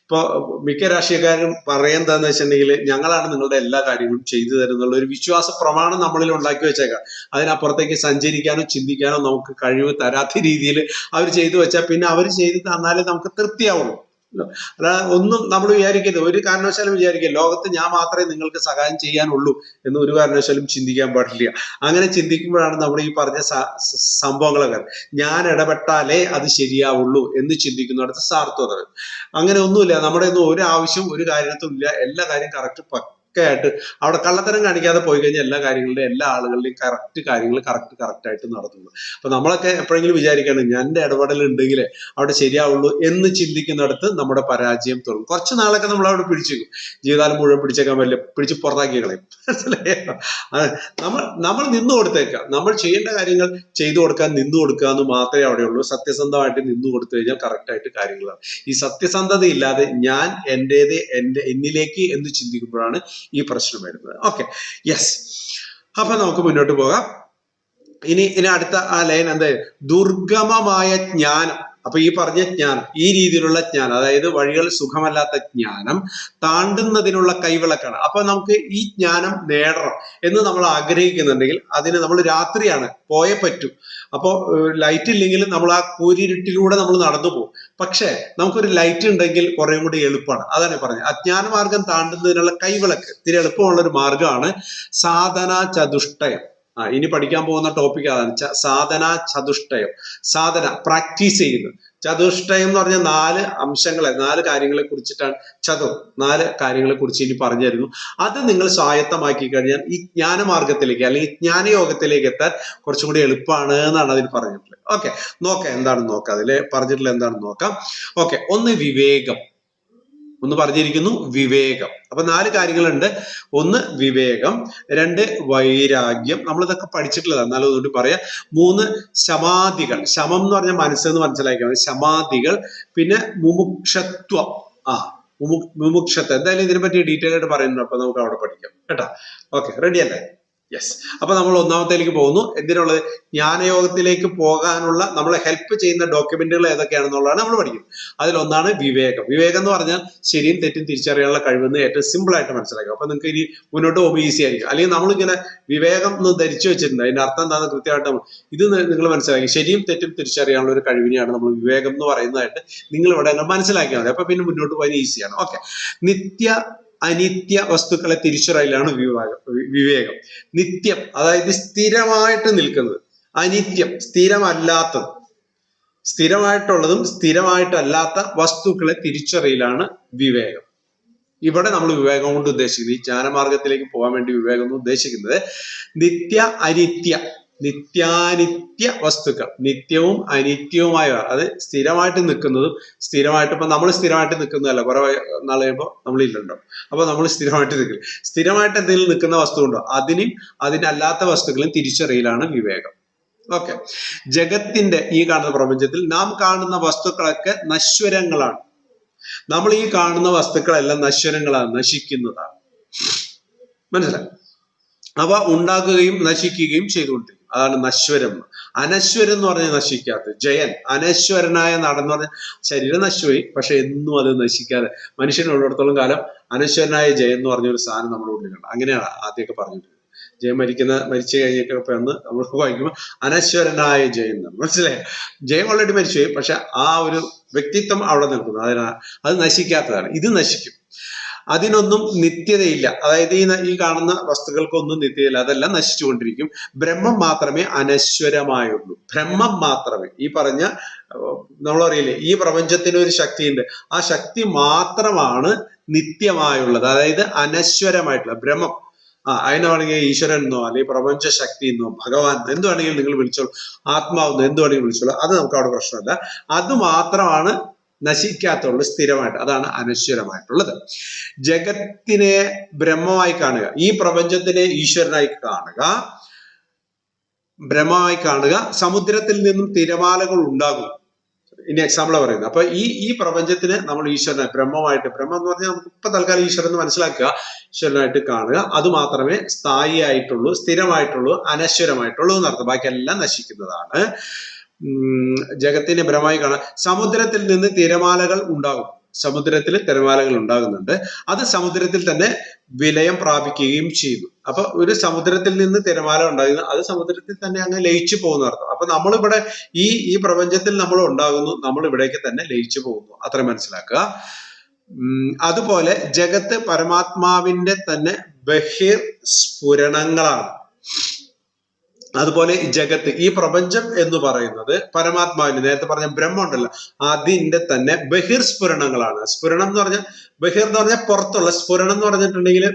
ഇപ്പൊ മിക്ക രാഷ്ട്രീയക്കാരും പറയുന്നതെന്ന് വെച്ചിട്ടുണ്ടെങ്കിൽ ഞങ്ങളാണ് നിങ്ങളുടെ എല്ലാ കാര്യങ്ങളും ചെയ്തു തരുന്നുള്ള ഒരു വിശ്വാസ പ്രമാണം നമ്മളിൽ ഉണ്ടാക്കി വെച്ചേക്കാം. അതിനപ്പുറത്തേക്ക് സഞ്ചരിക്കാനോ ചിന്തിക്കാനോ നമുക്ക് കഴിവ് തരാത്ത രീതിയിൽ അവർ ചെയ്തു വെച്ചാൽ പിന്നെ അവർ ചെയ്തു തന്നാലേ നമുക്ക് തൃപ്തിയാവുള്ളൂ. അല്ലാതെ ഒന്നും നമ്മൾ വിചാരിക്കരുത്, ഒരു കാരണവശാലും വിചാരിക്കുക ലോകത്ത് ഞാൻ മാത്രമേ നിങ്ങൾക്ക് സഹായം ചെയ്യാനുള്ളൂ എന്ന് ഒരു കാരണവശാലും ചിന്തിക്കാൻ പാടില്ല. അങ്ങനെ ചിന്തിക്കുമ്പോഴാണ് നമ്മൾ ഈ പറഞ്ഞ സംഭവങ്ങളൊക്കെ ഞാൻ ഇടപെട്ടാലേ അത് ശരിയാവുള്ളൂ എന്ന് ചിന്തിക്കുന്നിടത്ത് സാർത്ഥത. അങ്ങനെ ഒന്നുമില്ല, നമ്മുടെ ഒന്നും ഒരു ആവശ്യം ഒരു കാര്യത്തും ഇല്ല. എല്ലാ കാര്യം കറക്റ്റ് ഒക്കെ ആയിട്ട് അവിടെ കള്ളത്തരം കാണിക്കാതെ പോയി കഴിഞ്ഞാൽ എല്ലാ കാര്യങ്ങളുടെയും എല്ലാ ആളുകളുടെയും കാര്യങ്ങൾ കറക്റ്റ് ആയിട്ട് നടത്തുന്നു. അപ്പൊ നമ്മളൊക്കെ എപ്പോഴെങ്കിലും വിചാരിക്കണം ഞാൻ എൻ്റെ ഇടപെടൽ ഉണ്ടെങ്കിൽ അവിടെ ശരിയാവുള്ളൂ എന്ന് ചിന്തിക്കുന്നിടത്ത് നമ്മുടെ പരാജയം തുടങ്ങും. കുറച്ച് നാളൊക്കെ നമ്മൾ അവിടെ പിടിച്ചേക്കും, ജീവിതകാലം മുഴുവൻ പിടിച്ചേക്കാൻ പറ്റില്ല, പിടിച്ച് പുറത്താക്കി കളയും. മനസ്സിലായോ? നമ്മൾ നിന്നു കൊടുത്തേക്കാം, നമ്മൾ ചെയ്യേണ്ട കാര്യങ്ങൾ ചെയ്തു കൊടുക്കാൻ നിന്നു കൊടുക്കുക എന്ന് മാത്രമേ അവിടെയുള്ളൂ. സത്യസന്ധമായിട്ട് നിന്നു കൊടുത്തു കഴിഞ്ഞാൽ കറക്റ്റായിട്ട് കാര്യങ്ങളാണ്. ഈ സത്യസന്ധത ഇല്ലാതെ ഞാൻ എന്നിലേക്ക് എന്ന് ചിന്തിക്കുമ്പോഴാണ് ഈ പ്രശ്നം വരുന്നത്. Okay, yes. അപ്പൊ നമുക്ക് മുന്നോട്ട് പോകാം. ഇനി അടുത്ത ആ ലൈൻ എന്താ? ദുർഗമമായ ജ്ഞാനം. അപ്പൊ ഈ പറഞ്ഞ ജ്ഞാനം, ഈ രീതിയിലുള്ള ജ്ഞാനം, അതായത് വഴികൾ സുഖമല്ലാത്ത ജ്ഞാനം താണ്ടുന്നതിനുള്ള കൈവിളക്കാണ്. അപ്പൊ നമുക്ക് ഈ ജ്ഞാനം നേടണം എന്ന് നമ്മൾ ആഗ്രഹിക്കുന്നുണ്ടെങ്കിൽ അതിന് നമ്മൾ രാത്രിയാണ് പോയേ പറ്റൂ. അപ്പോ ലൈറ്റ് ഇല്ലെങ്കിൽ നമ്മൾ ആ കൂരിരുട്ടിലൂടെ നമ്മൾ നടന്നു പോകും. പക്ഷെ നമുക്കൊരു ലൈറ്റ് ഉണ്ടെങ്കിൽ കുറെ കൂടി എളുപ്പമാണ്. അതാണ് പറഞ്ഞത്, അജ്ഞാന മാർഗം താണ്ടുന്നതിനുള്ള കൈവിളക്ക്. ഇത്തിരി എളുപ്പമുള്ള ഒരു മാർഗമാണ് സാധന ചതുഷ്ടയം. ഇനി പഠിക്കാൻ പോകുന്ന ടോപ്പിക് അതാണ്, സാധന ചതുഷ്ടയം. സാധന പ്രാക്ടീസ് ചെയ്യുന്നത്. ചതുഷ്ടയം എന്ന് പറഞ്ഞ 4 അംശങ്ങളെ, 4 കാര്യങ്ങളെ കുറിച്ചിട്ടാണ്. 4 കാര്യങ്ങളെ കുറിച്ച് ഇനി പറഞ്ഞു തരുന്നു. അത് നിങ്ങൾ സ്വായത്തമാക്കി കഴിഞ്ഞാൽ ഈ ജ്ഞാനമാർഗത്തിലേക്ക് അല്ലെങ്കിൽ ജ്ഞാനയോഗത്തിലേക്ക് എത്താൻ കുറച്ചും കൂടി എളുപ്പമാണ് എന്നാണ് അതിൽ പറഞ്ഞിട്ടുള്ളത്. ഓക്കെ, നോക്കാം എന്താണെന്ന് നോക്കാം. അതിൽ പറഞ്ഞിട്ടുള്ള എന്താണെന്ന് നോക്കാം. ഓക്കെ, ഒന്ന് വിവേകം. ഒന്ന് പറഞ്ഞിരിക്കുന്നു വിവേകം. അപ്പൊ 4 കാര്യങ്ങളുണ്ട്. 1 വിവേകം, 2 വൈരാഗ്യം, നമ്മളിതൊക്കെ പഠിച്ചിട്ടുള്ളതാണ്, എന്നാലും അതുകൊണ്ട് പറയാം. 3 ശമാധികൾ. ശമം എന്ന് പറഞ്ഞാൽ മനസ്സെന്ന് മനസ്സിലാക്കിയാൽ ശമാധികൾ. പിന്നെ മുമുക്ഷത്വം. മുമുക്ഷത്വം എന്തായാലും ഇതിനെ പറ്റി ഡീറ്റെയിൽ ആയിട്ട് പറയുന്നുണ്ട്. അപ്പൊ നമുക്ക് അവിടെ പഠിക്കാം കേട്ടോ. ഓക്കെ, റെഡി അല്ലേ? യെസ്. അപ്പൊ നമ്മൾ ഒന്നാമത്തേലേക്ക് പോകുന്നു. എന്തിനുള്ളത്? ജ്ഞാനയോഗത്തിലേക്ക് പോകാനുള്ള നമ്മളെ ഹെൽപ്പ് ചെയ്യുന്ന ഡോക്യുമെന്റുകൾ ഏതൊക്കെയാണെന്നുള്ളതാണ് നമ്മൾ പഠിക്കുന്നത്. അതിലൊന്നാണ് വിവേകം. വിവേകം എന്ന് പറഞ്ഞാൽ ശരിയും തെറ്റും തിരിച്ചറിയാനുള്ള കഴിവെന്ന് ഏറ്റവും സിമ്പിൾ ആയിട്ട് മനസ്സിലാക്കുക. അപ്പൊ നിങ്ങൾക്ക് ഇനി മുന്നോട്ട് പോകുമ്പോൾ ഈസി ആയിരിക്കും. അല്ലെങ്കിൽ നമ്മളിങ്ങനെ വിവേകം എന്ന് ധരിച്ചു വെച്ചിട്ടുണ്ട്, അതിന്റെ അർത്ഥം എന്താണെന്ന് കൃത്യമായിട്ട് ഇത് നിങ്ങൾ മനസ്സിലാക്കി. ശരിയും തെറ്റും തിരിച്ചറിയാനുള്ള ഒരു കഴിവിനെയാണ് നമ്മൾ വിവേകം എന്ന് പറയുന്നതായിട്ട് നിങ്ങൾ ഇവിടെ മനസ്സിലാക്കിയാൽ മതി. അപ്പൊ പിന്നെ മുന്നോട്ട് പോകാൻ ഈസിയാണ്. ഓക്കെ, അനിത്യ വസ്തുക്കളെ തിരിച്ചറിയലാണ് വിവേകം. നിത്യം അതായത് സ്ഥിരമായിട്ട് നിൽക്കുന്നത്, അനിത്യം സ്ഥിരമല്ലാത്തത്, സ്ഥിരമായിട്ടുള്ളതും സ്ഥിരമായിട്ടല്ലാത്ത വസ്തുക്കളെ തിരിച്ചറിയലാണ് വിവേകം. ഇവിടെ നമ്മൾ വിവേകം കൊണ്ട് ഉദ്ദേശിക്കുന്നത്, ഈ ജ്ഞാനമാർഗത്തിലേക്ക് പോകാൻ വേണ്ടി വിവേകം എന്ന് ഉദ്ദേശിക്കുന്നത് നിത്യാനിത്യ വസ്തുക്കൾ, നിത്യവും അനിത്യവുമായ, അത് സ്ഥിരമായിട്ട് നിൽക്കുന്നതും സ്ഥിരമായിട്ട്, ഇപ്പൊ നമ്മൾ സ്ഥിരമായിട്ട് നിൽക്കുന്നതല്ല, കുറെ നാൾ കഴിയുമ്പോൾ നമ്മളില്ലല്ലോ. അപ്പൊ നമ്മൾ സ്ഥിരമായിട്ട് നിൽക്കില്ല. സ്ഥിരമായിട്ട് എന്തെങ്കിലും നിൽക്കുന്ന വസ്തു ഉണ്ടോ, അതിനല്ലാത്ത വസ്തുക്കളും തിരിച്ചറിയലാണ് വിവേകം. ഓക്കെ, ജഗത്തിന്റെ ഈ കാണുന്ന പ്രപഞ്ചത്തിൽ നാം കാണുന്ന വസ്തുക്കളൊക്കെ നശ്വരങ്ങളാണ്. നമ്മൾ ഈ കാണുന്ന വസ്തുക്കളെല്ലാം നശ്വരങ്ങളാണ്, നശിക്കുന്നതാണ്. മനസ്സിലായി? അവ ഉണ്ടാക്കുകയും നശിക്കുകയും ചെയ്തുകൊണ്ടിരിക്കും. അതാണ് നശ്വരം. അനശ്വരം എന്ന് പറഞ്ഞാൽ നശിക്കാത്ത ജയൻ, അനശ്വരനായ നടൻ എന്ന് പറഞ്ഞാൽ ശരീരം നശിച്ചുപോയി, പക്ഷെ എന്നും അത് നശിക്കാതെ മനുഷ്യനുള്ളിടത്തോളം കാലം അനശ്വരനായ ജയൻ എന്ന് പറഞ്ഞൊരു സാധനം നമ്മുടെ ഉള്ളിലുണ്ട്. അങ്ങനെയാണ് ആദ്യമൊക്കെ പറഞ്ഞിട്ടുള്ളത്. ജയൻ മരിച്ചു കഴിഞ്ഞൊക്കെ എന്ന് നമ്മൾ വായിക്കുമ്പോൾ അനശ്വരനായ ജയൻ എന്നാണ്. മനസ്സിലായി? ജയൻ ഓൾറെഡി മരിച്ചുപോയി, പക്ഷെ ആ ഒരു വ്യക്തിത്വം അവിടെ നിൽക്കുന്നു. അത് നശിക്കാത്തതാണ്. ഇത് നശിക്കും. അതിനൊന്നും നിത്യതയില്ല. അതായത് ഈ കാണുന്ന വസ്തുക്കൾക്കൊന്നും നിത്യതയില്ല, അതെല്ലാം നശിച്ചുകൊണ്ടിരിക്കും. ബ്രഹ്മം മാത്രമേ അനശ്വരമായുള്ളൂ. ബ്രഹ്മം മാത്രമേ, ഈ പറഞ്ഞ നമ്മളറിയില്ലേ, ഈ പ്രപഞ്ചത്തിന് ഒരു ശക്തിയുണ്ട്, ആ ശക്തി മാത്രമാണ് നിത്യമായുള്ളത്, അതായത് അനശ്വരമായിട്ടുള്ള ബ്രഹ്മം. അതിനെ വേണമെങ്കിൽ ഈശ്വരൻ എന്നോ അല്ലെങ്കിൽ പ്രപഞ്ച ശക്തി എന്നോ ഭഗവാൻ എന്ത് വേണമെങ്കിലും നിങ്ങൾ വിളിച്ചോളൂ, ആത്മാവെന്നോ എന്ത് വേണമെങ്കിലും വിളിച്ചോളൂ, അത് നമുക്ക് അവിടെ പ്രശ്നമല്ല. അത് മാത്രമാണ് നശിക്കാത്തുള്ളൂ, സ്ഥിരമായിട്ട്. അതാണ് അനശ്വരമായിട്ടുള്ളത്. ജഗത്തിനെ ബ്രഹ്മമായി കാണുക, ഈ പ്രപഞ്ചത്തിനെ ഈശ്വരനായി കാണുക, ബ്രഹ്മമായി കാണുക. സമുദ്രത്തിൽ നിന്നും തിരമാലകൾ ഉണ്ടാകും. ഇനി എക്സാമ്പിളാ പറയുന്നത്. അപ്പൊ ഈ പ്രപഞ്ചത്തിന് നമ്മൾ ഈശ്വരനായി, ബ്രഹ്മമായിട്ട്, ബ്രഹ്മം എന്ന് പറഞ്ഞാൽ നമുക്ക് ഇപ്പൊ തൽക്കാലം ഈശ്വരൻ എന്ന് മനസ്സിലാക്കുക, ഈശ്വരനായിട്ട് കാണുക. അത് മാത്രമേ സ്ഥായി ആയിട്ടുള്ളൂ, സ്ഥിരമായിട്ടുള്ളൂ, അനശ്വരമായിട്ടുള്ളൂ എന്നർത്ഥം. ബാക്കിയെല്ലാം നശിക്കുന്നതാണ്. ജഗത്തിനെ ബ്രഹ്മമായി കാണാം. സമുദ്രത്തിൽ നിന്ന് തിരമാലകൾ ഉണ്ടാകും. സമുദ്രത്തിൽ തിരമാലകൾ ഉണ്ടാകുന്നുണ്ട്. അത് സമുദ്രത്തിൽ തന്നെ വിലയം പ്രാപിക്കുകയും ചെയ്യുന്നു. അപ്പൊ ഒരു സമുദ്രത്തിൽ നിന്ന് തിരമാല ഉണ്ടാകുന്നു, അത് സമുദ്രത്തിൽ തന്നെ അങ്ങ് ലയിച്ചു പോകുന്ന അർത്ഥം. അപ്പൊ നമ്മളിവിടെ ഈ പ്രപഞ്ചത്തിൽ നമ്മൾ ഉണ്ടാകുന്നു, നമ്മൾ ഇവിടേക്ക് തന്നെ ലയിച്ചു പോകുന്നു, അത്ര മനസ്സിലാക്കുക. അതുപോലെ ജഗത്ത് പരമാത്മാവിന്റെ തന്നെ ബഹിർ സ്ഫുരണങ്ങളാണ്. അതുപോലെ ജഗത്ത്, ഈ പ്രപഞ്ചം എന്ന് പറയുന്നത് പരമാത്മാവിന്റെ, നേരത്തെ പറഞ്ഞ ബ്രഹ്മം ഉണ്ടല്ലോ, അതിന്റെ തന്നെ ബഹിർ സ്ഫുരണങ്ങളാണ്. സ്ഫുരണം എന്ന് പറഞ്ഞാൽ, ബഹിർ എന്ന് പറഞ്ഞാൽ പുറത്തുള്ള, സ്ഫുരണം എന്ന് പറഞ്ഞിട്ടുണ്ടെങ്കിൽ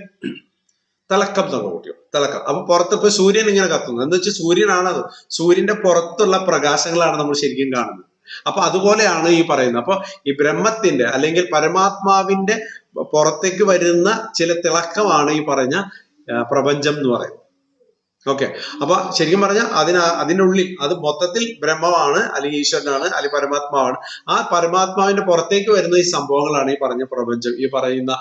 തിളക്കം എന്നൊക്കെ കൂട്ടിയോ, തിളക്കം. അപ്പൊ പുറത്തിപ്പോ സൂര്യൻ ഇങ്ങനെ കത്തുന്നു എന്ന് വെച്ചാൽ സൂര്യനാണത്, സൂര്യന്റെ പുറത്തുള്ള പ്രകാശങ്ങളാണ് നമ്മൾ ശരിക്കും കാണുന്നത്. അപ്പൊ അതുപോലെയാണ് ഈ പറയുന്നത്. അപ്പൊ ഈ ബ്രഹ്മത്തിന്റെ അല്ലെങ്കിൽ പരമാത്മാവിന്റെ പുറത്തേക്ക് വരുന്ന ചില തിളക്കമാണ് ഈ പറഞ്ഞ പ്രപഞ്ചം എന്ന് പറയുന്നത്. ഓക്കെ. അപ്പൊ ശരിക്കും പറഞ്ഞാൽ അതിനുള്ളിൽ അത് മൊത്തത്തിൽ ബ്രഹ്മമാണ്, അല്ലെങ്കിൽ ഈശ്വരനാണ്, അല്ലെങ്കിൽ പരമാത്മാവാണ്. ആ പരമാത്മാവിന്റെ പുറത്തേക്ക് വരുന്ന ഈ സംഭവങ്ങളാണ് ഈ പറഞ്ഞ പ്രപഞ്ചം. ഈ പറയുന്ന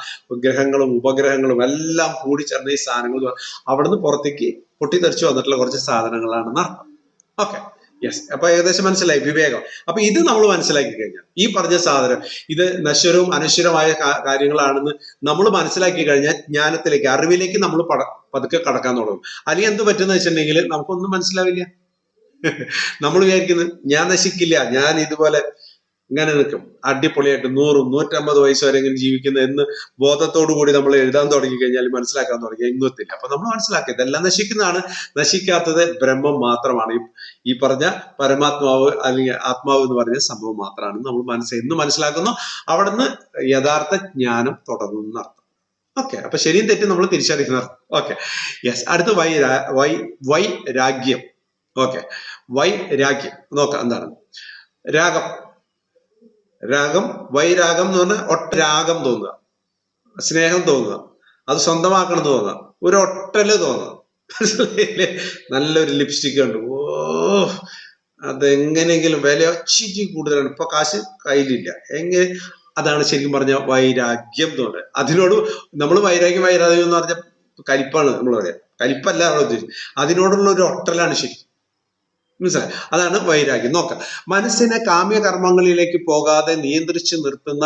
ഗ്രഹങ്ങളും ഉപഗ്രഹങ്ങളും എല്ലാം കൂടിച്ചേർന്ന ഈ സാധനങ്ങൾ അവിടുന്ന് പുറത്തേക്ക് പൊട്ടിത്തെറിച്ചു വന്നിട്ടുള്ള കുറച്ച് സാധനങ്ങളാണെന്ന് അർത്ഥം. Okay, yes. അപ്പൊ ഏകദേശം മനസ്സിലായി വിവേകം. അപ്പൊ ഇത് നമ്മൾ മനസ്സിലാക്കി കഴിഞ്ഞാൽ ഈ പറഞ്ഞ സാധനം ഇത് നശ്വരവും അനശ്വരമായ കാര്യങ്ങളാണെന്ന് നമ്മൾ മനസ്സിലാക്കി കഴിഞ്ഞാൽ ജ്ഞാനത്തിലേക്ക്, അറിവിലേക്ക് നമ്മൾ പതുക്കെ കടക്കാൻ തുടങ്ങും. അല്ലെങ്കിൽ എന്ത് പറ്റുന്ന വെച്ചിട്ടുണ്ടെങ്കിൽ നമുക്കൊന്നും മനസ്സിലാവില്ല. നമ്മൾ വിചാരിക്കുന്നത് ഞാൻ നശിക്കില്ല, ഞാൻ ഇതുപോലെ ഇങ്ങനെ നിൽക്കും അടിപൊളിയായിട്ട് 100, 150 വയസ്സ് വരെ ഇങ്ങനെ ജീവിക്കുന്ന എന്ന് ബോധത്തോടു കൂടി നമ്മൾ എഴുതാൻ തുടങ്ങി കഴിഞ്ഞാൽ മനസ്സിലാക്കാൻ തുടങ്ങി ഇന്നത്തില്ല. അപ്പൊ നമ്മൾ മനസ്സിലാക്കുക ഇതെല്ലാം നശിക്കുന്നതാണ്, നശിക്കാത്തത് ബ്രഹ്മം മാത്രമാണ്, ഈ പറഞ്ഞ പരമാത്മാവ് അല്ലെങ്കിൽ ആത്മാവ് എന്ന് പറഞ്ഞ സംഭവം മാത്രമാണ് നമ്മൾ എന്ന് മനസ്സിലാക്കുന്നു. അവിടുന്ന് യഥാർത്ഥ ജ്ഞാനം തുടങ്ങുന്ന അർത്ഥം. ഓക്കെ, അപ്പൊ ശരിയും തെറ്റും നമ്മൾ തിരിച്ചറിയുന്ന അർത്ഥം. Okay, yes. അടുത്ത് വൈരാഗ്യം. ഓക്കെ, വൈരാഗ്യം നോക്കാം എന്താണ്. രാഗം, വൈരാഗം എന്ന് പറഞ്ഞാൽ രാഗം തോന്നുക, സ്നേഹം തോന്നുക, അത് സ്വന്തമാക്കണം തോന്നുക, ഒരു ഒട്ടല് തോന്നുക. മനസ്സിലായില്ലേ? നല്ലൊരു ലിപ്സ്റ്റിക് ഉണ്ട്, ഓ അതെങ്ങനെയെങ്കിലും വില ഇച്ചിരി കൂടുതലാണ്, ഇപ്പൊ കാശ് കയ്യിലില്ല, എങ്ങനെ, അതാണ് ശരിക്കും പറഞ്ഞ വൈരാഗ്യം തോന്നുന്നത്. അതിനോട് നമ്മൾ വൈരാഗ്യം എന്ന് പറഞ്ഞ കലിപ്പാണ് നമ്മൾ പറയാം, കലിപ്പല്ല അവിടെ ഉദ്ദേശിച്ചത്, അതിനോടുള്ള ഒരു ഒട്ടലാണ് ശരി. മനസ്സിലായി? അതാണ് വൈരാഗ്യം. നോക്കാം. മനസ്സിനെ കാമ്യകർമ്മങ്ങളിലേക്ക് പോകാതെ നിയന്ത്രിച്ചു നിർത്തുന്ന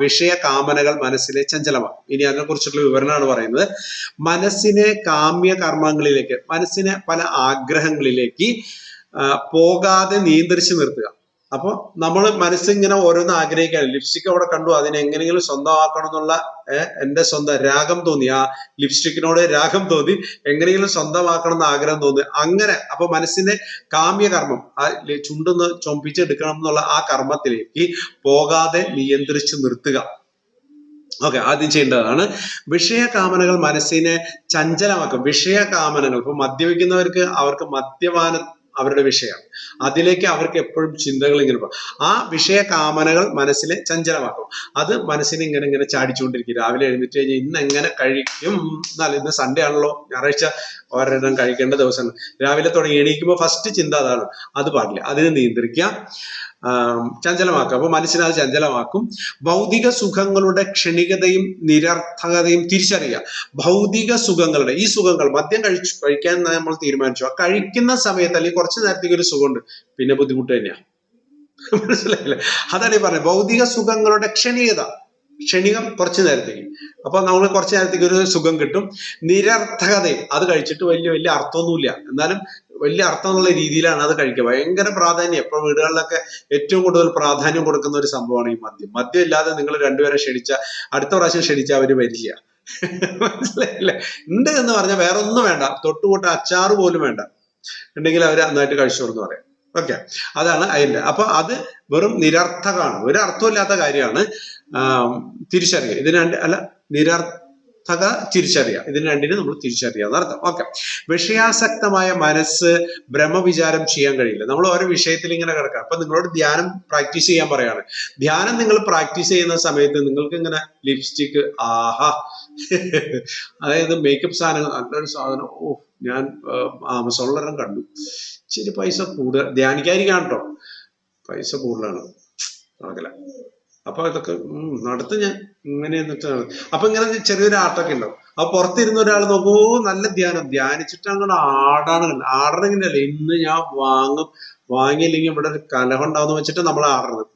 വിഷയ കാമനകൾ മനസ്സിലെ ചഞ്ചലമാണ്. ഇനി അതിനെ കുറിച്ചുള്ള വിവരണമാണ് പറയുന്നത്. മനസ്സിനെ കാമ്യകർമ്മങ്ങളിലേക്ക്, മനസ്സിനെ പല ആഗ്രഹങ്ങളിലേക്ക് പോകാതെ നിയന്ത്രിച്ചു നിർത്തുക. അപ്പൊ നമ്മൾ മനസ്സിങ്ങനെ ഓരോന്ന് ആഗ്രഹിക്കാൻ, ലിപ്സ്റ്റിക് അവിടെ കണ്ടു, അതിനെ എങ്ങനെയെങ്കിലും സ്വന്തമാക്കണം എന്നുള്ള എന്റെ സ്വന്തം രാഗം തോന്നി, ആ ലിപ്സ്റ്റിക്കിനോട് രാഗം തോന്നി, എങ്ങനെയെങ്കിലും സ്വന്തമാക്കണം എന്ന് ആഗ്രഹം തോന്നി. അങ്ങനെ അപ്പൊ മനസ്സിന്റെ കാമ്യകർമ്മം, ആ ചുണ്ടൊന്ന് ചൊമ്പിച്ചെടുക്കണം എന്നുള്ള ആ കർമ്മത്തിലേക്ക് പോകാതെ നിയന്ത്രിച്ചു നിർത്തുക. ഓക്കെ, ആദ്യം ചെയ്യേണ്ടതാണ് വിഷയകാമനകൾ മനസ്സിനെ ചഞ്ചലമാക്കും. വിഷയകാമനകൾ, ഇപ്പൊ മദ്യപിക്കുന്നവർക്ക് അവർക്ക് മദ്യപാനം അവരുടെ വിഷയമാണ്, അതിലേക്ക് അവർക്ക് എപ്പോഴും ചിന്തകൾ ഇങ്ങനെ പോകും. ആ വിഷയകാമനകൾ മനസ്സിനെ ചഞ്ചലമാക്കും. അത് മനസ്സിനെ ഇങ്ങനെ ചാടിച്ചുകൊണ്ടിരിക്കും. രാവിലെ എഴുന്നേറ്റ് കഴിഞ്ഞാൽ ഇന്ന് എങ്ങനെ കഴിക്കും, എന്നാൽ ഇന്ന് സൺഡേ ആണല്ലോ, ഞായറാഴ്ച ഒരെണ്ണം കഴിക്കേണ്ട ദിവസമാണ്. രാവിലെ തുടങ്ങി എണീക്കുമ്പോൾ ഫസ്റ്റ് ചിന്ത അതാണ്, അത് പാടില്ല, അതിനെ നിയന്ത്രിക്കുക, ചഞ്ചലമാക്കുക. അപ്പൊ മനസ്സിനെ അത് ചഞ്ചലമാക്കും. ഭൗതിക സുഖങ്ങളുടെ ക്ഷണികതയും നിരർത്ഥകതയും തിരിച്ചറിയുക. ഭൗതിക സുഖങ്ങളുടെ, ഈ സുഖങ്ങൾ മദ്യം കഴിക്കാൻ നമ്മൾ തീരുമാനിച്ചു, ആ കഴിക്കുന്ന സമയത്ത് അല്ലെങ്കിൽ കുറച്ചു നേരത്തേക്ക് ഒരു സുഖമുണ്ട്, പിന്നെ ബുദ്ധിമുട്ട് തന്നെയാണ്. മനസ്സിലായില്ലേ? അതാണ് ഈ പറഞ്ഞത് ഭൗതിക സുഖങ്ങളുടെ ക്ഷണികം കുറച്ചു നേരത്തേക്ക്. അപ്പൊ നമ്മൾ കുറച്ചു നേരത്തേക്ക് ഒരു സുഖം കിട്ടും. നിരർത്ഥകതയും, അത് കഴിച്ചിട്ട് വലിയ അർത്ഥമൊന്നുമില്ല, എന്നാലും വലിയ അർത്ഥം എന്നുള്ള രീതിയിലാണ് അത് കഴിക്കുക. ഭയങ്കര പ്രാധാന്യം, ഇപ്പൊ വീടുകളിലൊക്കെ ഏറ്റവും കൂടുതൽ പ്രാധാന്യം കൊടുക്കുന്ന ഒരു സംഭവമാണ് ഈ മദ്യം. മദ്യം ഇല്ലാതെ നിങ്ങൾ രണ്ടുപേരെ ക്ഷണിച്ച, അടുത്ത പ്രാവശ്യം ക്ഷണിച്ച അവര് വരില്ല. മനസ്സിലായില്ലേ? ഉണ്ട് എന്ന് പറഞ്ഞാൽ വേറെ ഒന്നും വേണ്ട, തൊട്ടുകൂട്ട അച്ചാറ് പോലും വേണ്ട, ഉണ്ടെങ്കിൽ അവര് നന്നായിട്ട് കഴിച്ചോളൂ എന്ന് പറയാം. ഓക്കെ, അതാണ് അതിന്റെ. അപ്പൊ അത് വെറും നിരർത്ഥകമാണ്, ഒരു അർത്ഥമില്ലാത്ത കാര്യമാണ്. തിരിച്ചറിയുക ഇതിന് അല്ല, നിരർത്ഥക തിരിച്ചറിയുക, ഇതിന് രണ്ടിനും നമ്മൾ തിരിച്ചറിയുക എന്നർത്ഥം. ഓക്കെ, വിഷയാസക്തമായ മനസ്സ് ബ്രഹ്മവിചാരം ചെയ്യാൻ കഴിയില്ല. നമ്മൾ ഓരോ വിഷയത്തിൽ ഇങ്ങനെ കിടക്കാം. അപ്പൊ നിങ്ങളോട് ധ്യാനം പ്രാക്ടീസ് ചെയ്യാൻ പറയാണ്. ധ്യാനം നിങ്ങൾ പ്രാക്ടീസ് ചെയ്യുന്ന സമയത്ത് നിങ്ങൾക്ക് ഇങ്ങനെ ലിപ്സ്റ്റിക്, ആഹാ, അതായത് മേക്കപ്പ് സാധനങ്ങൾ, നല്ലൊരു സാധനം, ഓ ഞാൻ ആമസോണിലെല്ലാം കണ്ടു, ഇച്ചിരി പൈസ കൂടുതൽ, ധ്യാനിക്കാതിരിക്കാൻ കേട്ടോ, പൈസ കൂടുതലാണ് നടക്കില്ല. അപ്പൊ ഇതൊക്കെ നടത്ത് ഞാൻ ഇങ്ങനെ എന്നിട്ടാണ്. അപ്പൊ ഇങ്ങനെ ചെറിയൊരു ആട്ടൊക്കെ ഉണ്ടാവും. അപ്പൊ പുറത്തിരുന്ന ഒരാൾ നോക്കൂ, നല്ല ധ്യാനിച്ചിട്ട് അങ്ങോട്ട് ആടണമെങ്കിലല്ലേ, ഇന്ന് ഞാൻ വാങ്ങിയില്ലെങ്കിൽ ഇവിടെ ഒരു കലഹം ഉണ്ടാവുന്ന വെച്ചിട്ട് നമ്മൾ ആടുന്നത്.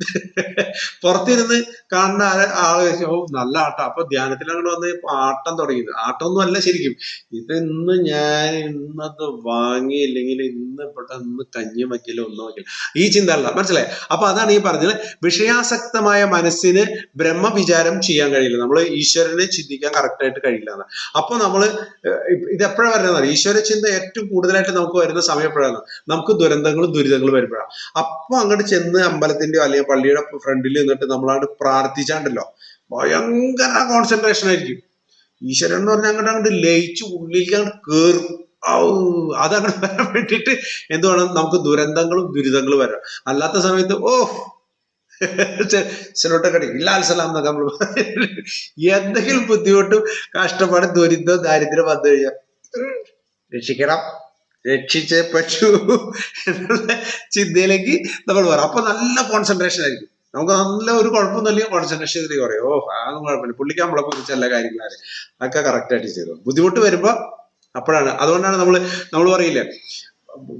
പുറത്തിരുന്ന് കാണുന്ന ആള് ഓ നല്ല ആട്ടം, അപ്പൊ ധ്യാനത്തിൽ അങ്ങോട്ട് വന്ന് ആട്ടം തുടങ്ങിയത്. ആട്ടമൊന്നും അല്ല ശരിക്കും, ഇന്നത് വാങ്ങിയില്ലെങ്കിൽ ഇന്ന് കഞ്ഞി വയ്ക്കില്ല, ഒന്നും വയ്ക്കില്ല, ഈ ചിന്ത അല്ല. മനസ്സിലായി? അപ്പൊ അതാണ് ഈ പറഞ്ഞത്, വിഷയാസക്തമായ മനസ്സിന് ബ്രഹ്മവിചാരം ചെയ്യാൻ കഴിയില്ല, നമ്മൾ ഈശ്വരനെ ചിന്തിക്കാൻ കറക്റ്റായിട്ട് കഴിയില്ല എന്ന്. അപ്പൊ നമ്മള് ഇത് എപ്പോഴാണ് വരുന്നത്? ഈശ്വര ചിന്ത ഏറ്റവും കൂടുതലായിട്ട് നമുക്ക് വരുന്ന സമയം എപ്പോഴാണ്? നമുക്ക് ദുരന്തങ്ങളും ദുരിതങ്ങളും വരുമ്പോഴാണ്. അപ്പൊ അങ്ങോട്ട് ചെന്ന് അമ്പലത്തിന്റെയോ അല്ലെങ്കിൽ പള്ളിയുടെ ഫ്രണ്ടിൽ നിന്നിട്ട് നമ്മളാണ്ട് പ്രാർത്ഥിച്ചാണ്ടല്ലോ, ഭയങ്കര കോൺസെൻട്രേഷൻ ആയിരിക്കും. ഈശ്വരൻ എന്ന് പറഞ്ഞാൽ അങ്ങോട്ട് ലയിച്ച് ഉള്ളിലേക്ക് അങ്ങോട്ട് കേറും. അതങ്ങോട്ട് വരാൻ വേണ്ടിയിട്ട് എന്ത് വേണം, നമുക്ക് ദുരന്തങ്ങളും ദുരിതങ്ങളും വരാം. അല്ലാത്ത സമയത്ത് ചെലോട്ടക്കടി ഇല്ലാസലാം എന്നൊക്കെ നമ്മൾ എന്തെങ്കിലും ബുദ്ധിമുട്ടും കഷ്ടപ്പാടും ദുരിതവും ദാരിദ്ര്യം വന്നു കഴിഞ്ഞാൽ രക്ഷിക്കണം, രക്ഷിച്ചേ പറ്റൂ എന്നുള്ള ചിന്തയിലേക്ക് നമ്മൾ വരാം. അപ്പൊ നല്ല കോൺസെൻട്രേഷൻ ആയിരിക്കും. നമുക്ക് നല്ല ഒരു കുഴപ്പമൊന്നുമില്ലെങ്കിൽ കോൺസെൻട്രേഷൻ ഇതിലേക്ക് പറയും. അതൊന്നും കുഴപ്പമില്ല, പുള്ളിക്ക് നമ്മളെ കുറിച്ച് എല്ലാ കാര്യങ്ങളും അതൊക്കെ കറക്റ്റ് ആയിട്ട് ചെയ്തു. ബുദ്ധിമുട്ട് വരുമ്പോ അപ്പോഴാണ്, അതുകൊണ്ടാണ് നമ്മൾ പറയില്ലേ,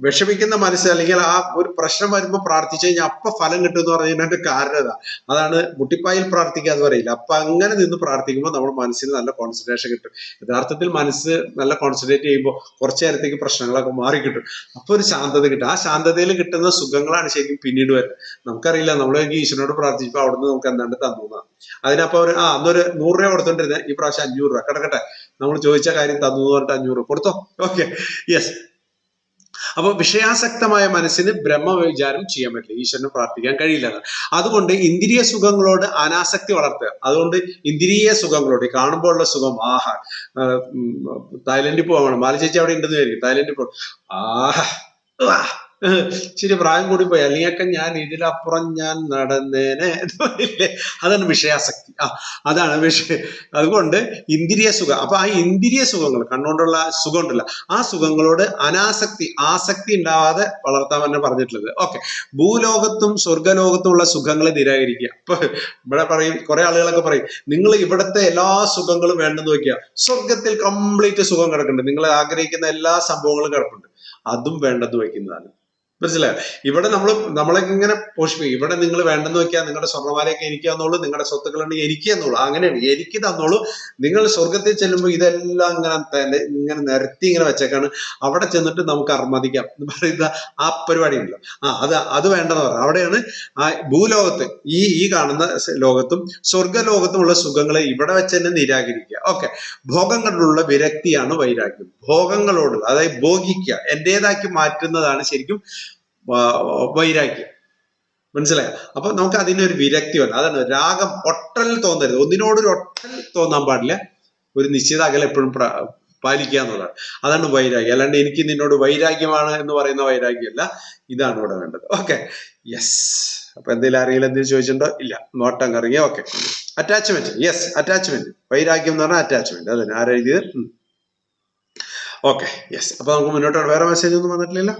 വിഷമിക്കുന്ന മനസ്സ് അല്ലെങ്കിൽ ആ ഒരു പ്രശ്നം വരുമ്പോൾ പ്രാർത്ഥിച്ചു കഴിഞ്ഞാൽ അപ്പൊ ഫലം കിട്ടും എന്ന് പറഞ്ഞതിന്റെ കാരണം അതാണ് മുട്ടിപ്പായിൽ പ്രാർത്ഥിക്കാന്ന് പറയില്ല. അപ്പൊ അങ്ങനെ നിന്ന് പ്രാർത്ഥിക്കുമ്പോൾ നമ്മുടെ മനസ്സിന് നല്ല കോൺസെൻട്രേഷൻ കിട്ടും. യഥാർത്ഥത്തിൽ മനസ്സ് നല്ല കോൺസെൻട്രേറ്റ് ചെയ്യുമ്പോൾ കുറച്ചു നേരത്തേക്ക് പ്രശ്നങ്ങളൊക്കെ മാറി കിട്ടും. അപ്പൊ ഒരു ശാന്തത കിട്ടും. ആ ശാന്തതയിൽ കിട്ടുന്ന സുഖങ്ങളാണ് ശരിക്കും പിന്നീട് വരുന്നത്. നമുക്കറിയില്ല, നമ്മൾ ഈശ്വരനോട് പ്രാർത്ഥിച്ചപ്പോൾ അവിടുന്ന് നമുക്ക് എന്താണ്ട് തന്നു. അതിനപ്പോ അന്നൊരു 100 രൂപ കൊടുത്തോണ്ടിരുന്നത് ഈ പ്രാവശ്യം 500 രൂപ കിടക്കട്ടെ, നമ്മൾ ചോദിച്ച കാര്യം തന്നു എന്ന് പറഞ്ഞിട്ട് 500 രൂപ കൊടുത്തോ. Okay, yes. അപ്പൊ വിഷയാസക്തമായ മനസ്സിന് ബ്രഹ്മവിചാരം ചെയ്യാൻ പറ്റില്ല, ഈശ്വരനെ പ്രാർത്ഥിക്കാൻ കഴിയില്ല. അതുകൊണ്ട് ഇന്ദ്രിയ സുഖങ്ങളോട് അനാസക്തി വളർത്തുക. അതുകൊണ്ട് ഇന്ദ്രിയ സുഖങ്ങളോട്, കാണുമ്പോൾ ഉള്ള സുഖം, തായ്ലൻഡിൽ പോവാണ്, മാല ചേച്ചി അവിടെ ഉണ്ടെന്ന് വിചാരിക്കും, തായ്ലൻഡിൽ പോകും, ശരി പ്രായം കൂടി പോയി, അല്ലെങ്കിൽ ഞാൻ ഇതിലപ്പുറം ഞാൻ നടന്നേനെ എന്ന് പറയില്ലേ, അതാണ് വിഷയാസക്തി. അതാണ് വിഷയം. അതുകൊണ്ട് ഇന്ദ്രിയ സുഖം, അപ്പൊ ആ ഇന്ദ്രിയ സുഖങ്ങൾ, കണ്ണുകൊണ്ടുള്ള സുഖം ഉണ്ടല്ലോ, ആ സുഖങ്ങളോട് ആസക്തി ഉണ്ടാവാതെ വളർത്താൻ തന്നെ പറഞ്ഞിട്ടുള്ളത്. ഓക്കെ, ഭൂലോകത്തും സ്വർഗലോകത്തും ഉള്ള സുഖങ്ങളെ നിരാകരിക്കുക. ഇപ്പൊ ഇവിടെ പറയും, കുറെ ആളുകളൊക്കെ പറയും, നിങ്ങൾ ഇവിടുത്തെ എല്ലാ സുഖങ്ങളും വേണ്ടെന്ന് വെക്കുക, സ്വർഗത്തിൽ കംപ്ലീറ്റ് സുഖം കിടക്കുന്നുണ്ട്, നിങ്ങൾ ആഗ്രഹിക്കുന്ന എല്ലാ സംഭവങ്ങളും കിടപ്പുണ്ട്, അതും വേണ്ടെന്ന് വയ്ക്കുന്നതാണ്. മനസ്സിലായോ? ഇവിടെ നമ്മളെ ഇങ്ങനെ പോഷിപ്പിക്കും. ഇവിടെ നിങ്ങൾ വേണ്ടെന്ന് വെക്കുക, നിങ്ങളുടെ സ്വർണ്ണമാലയൊക്കെ എനിക്ക് തന്നോളൂ, നിങ്ങളുടെ സ്വത്തുക്കളുണ്ടെങ്കിൽ എനിക്ക് തന്നോളൂ, അങ്ങനെയാണ്, എനിക്ക് തന്നോളൂ. നിങ്ങൾ സ്വർഗത്തിൽ ചെല്ലുമ്പോൾ ഇതെല്ലാം ഇങ്ങനെ നിരത്തി ഇങ്ങനെ വെച്ചേക്കാണ്, അവിടെ ചെന്നിട്ട് നമുക്ക് അർമ്മതിക്കാം എന്ന് പറയുന്ന ആ പരിപാടി ഉണ്ടല്ലോ, അത് വേണ്ടെന്ന് പറയാം. അവിടെയാണ് ആ ഭൂലോകത്ത് ഈ കാണുന്ന ലോകത്തും സ്വർഗലോകത്തുമുള്ള സുഖങ്ങളെ ഇവിടെ വെച്ച് തന്നെ നിരാകരിക്കുക. ഓക്കെ, ഭോഗങ്ങളിലുള്ള വിരക്തിയാണ് വൈരാഗ്യം. ഭോഗങ്ങളോട്, അതായത് ഭോഗിക്കുക, എന്റേതാക്കി മാറ്റുന്നതാണ് ശരിക്കും വൈരാഗ്യം. മനസ്സിലായോ? അപ്പൊ നമുക്ക് അതിനൊരു വിരക്തി വേണം. അതാണ് രാഗം, ഒട്ടൽ തോന്നരുത്, ഒന്നിനോടൊരു ഒട്ടൽ തോന്നാൻ പാടില്ല, ഒരു നിശ്ചിത അകലം എപ്പോഴും പാലിക്കുക എന്നുള്ളതാണ്. അതാണ് വൈരാഗ്യം. അല്ലാണ്ട് എനിക്ക് നിന്നോട് വൈരാഗ്യമാണ് എന്ന് പറയുന്ന വൈരാഗ്യമല്ല, ഇതാണ് ഇവിടെ വേണ്ടത്. Okay, yes. അപ്പൊ എന്തെങ്കിലും അറിയില്ല, എന്തെങ്കിലും ചോദിച്ചിട്ടുണ്ടോ? ഇല്ല, നോട്ടം കറങ്ങിയ. Okay, attachment. Yes, attachment. വൈരാഗ്യം എന്ന് പറഞ്ഞാൽ അറ്റാച്ച്മെന്റ്. അതന്നെ, ആരെഴുതിയത്? Okay, yes. അപ്പൊ നമുക്ക് മുന്നോട്ട് വേറെ മെസ്സേജ് ഒന്നും വന്നിട്ടില്ലല്ലോ?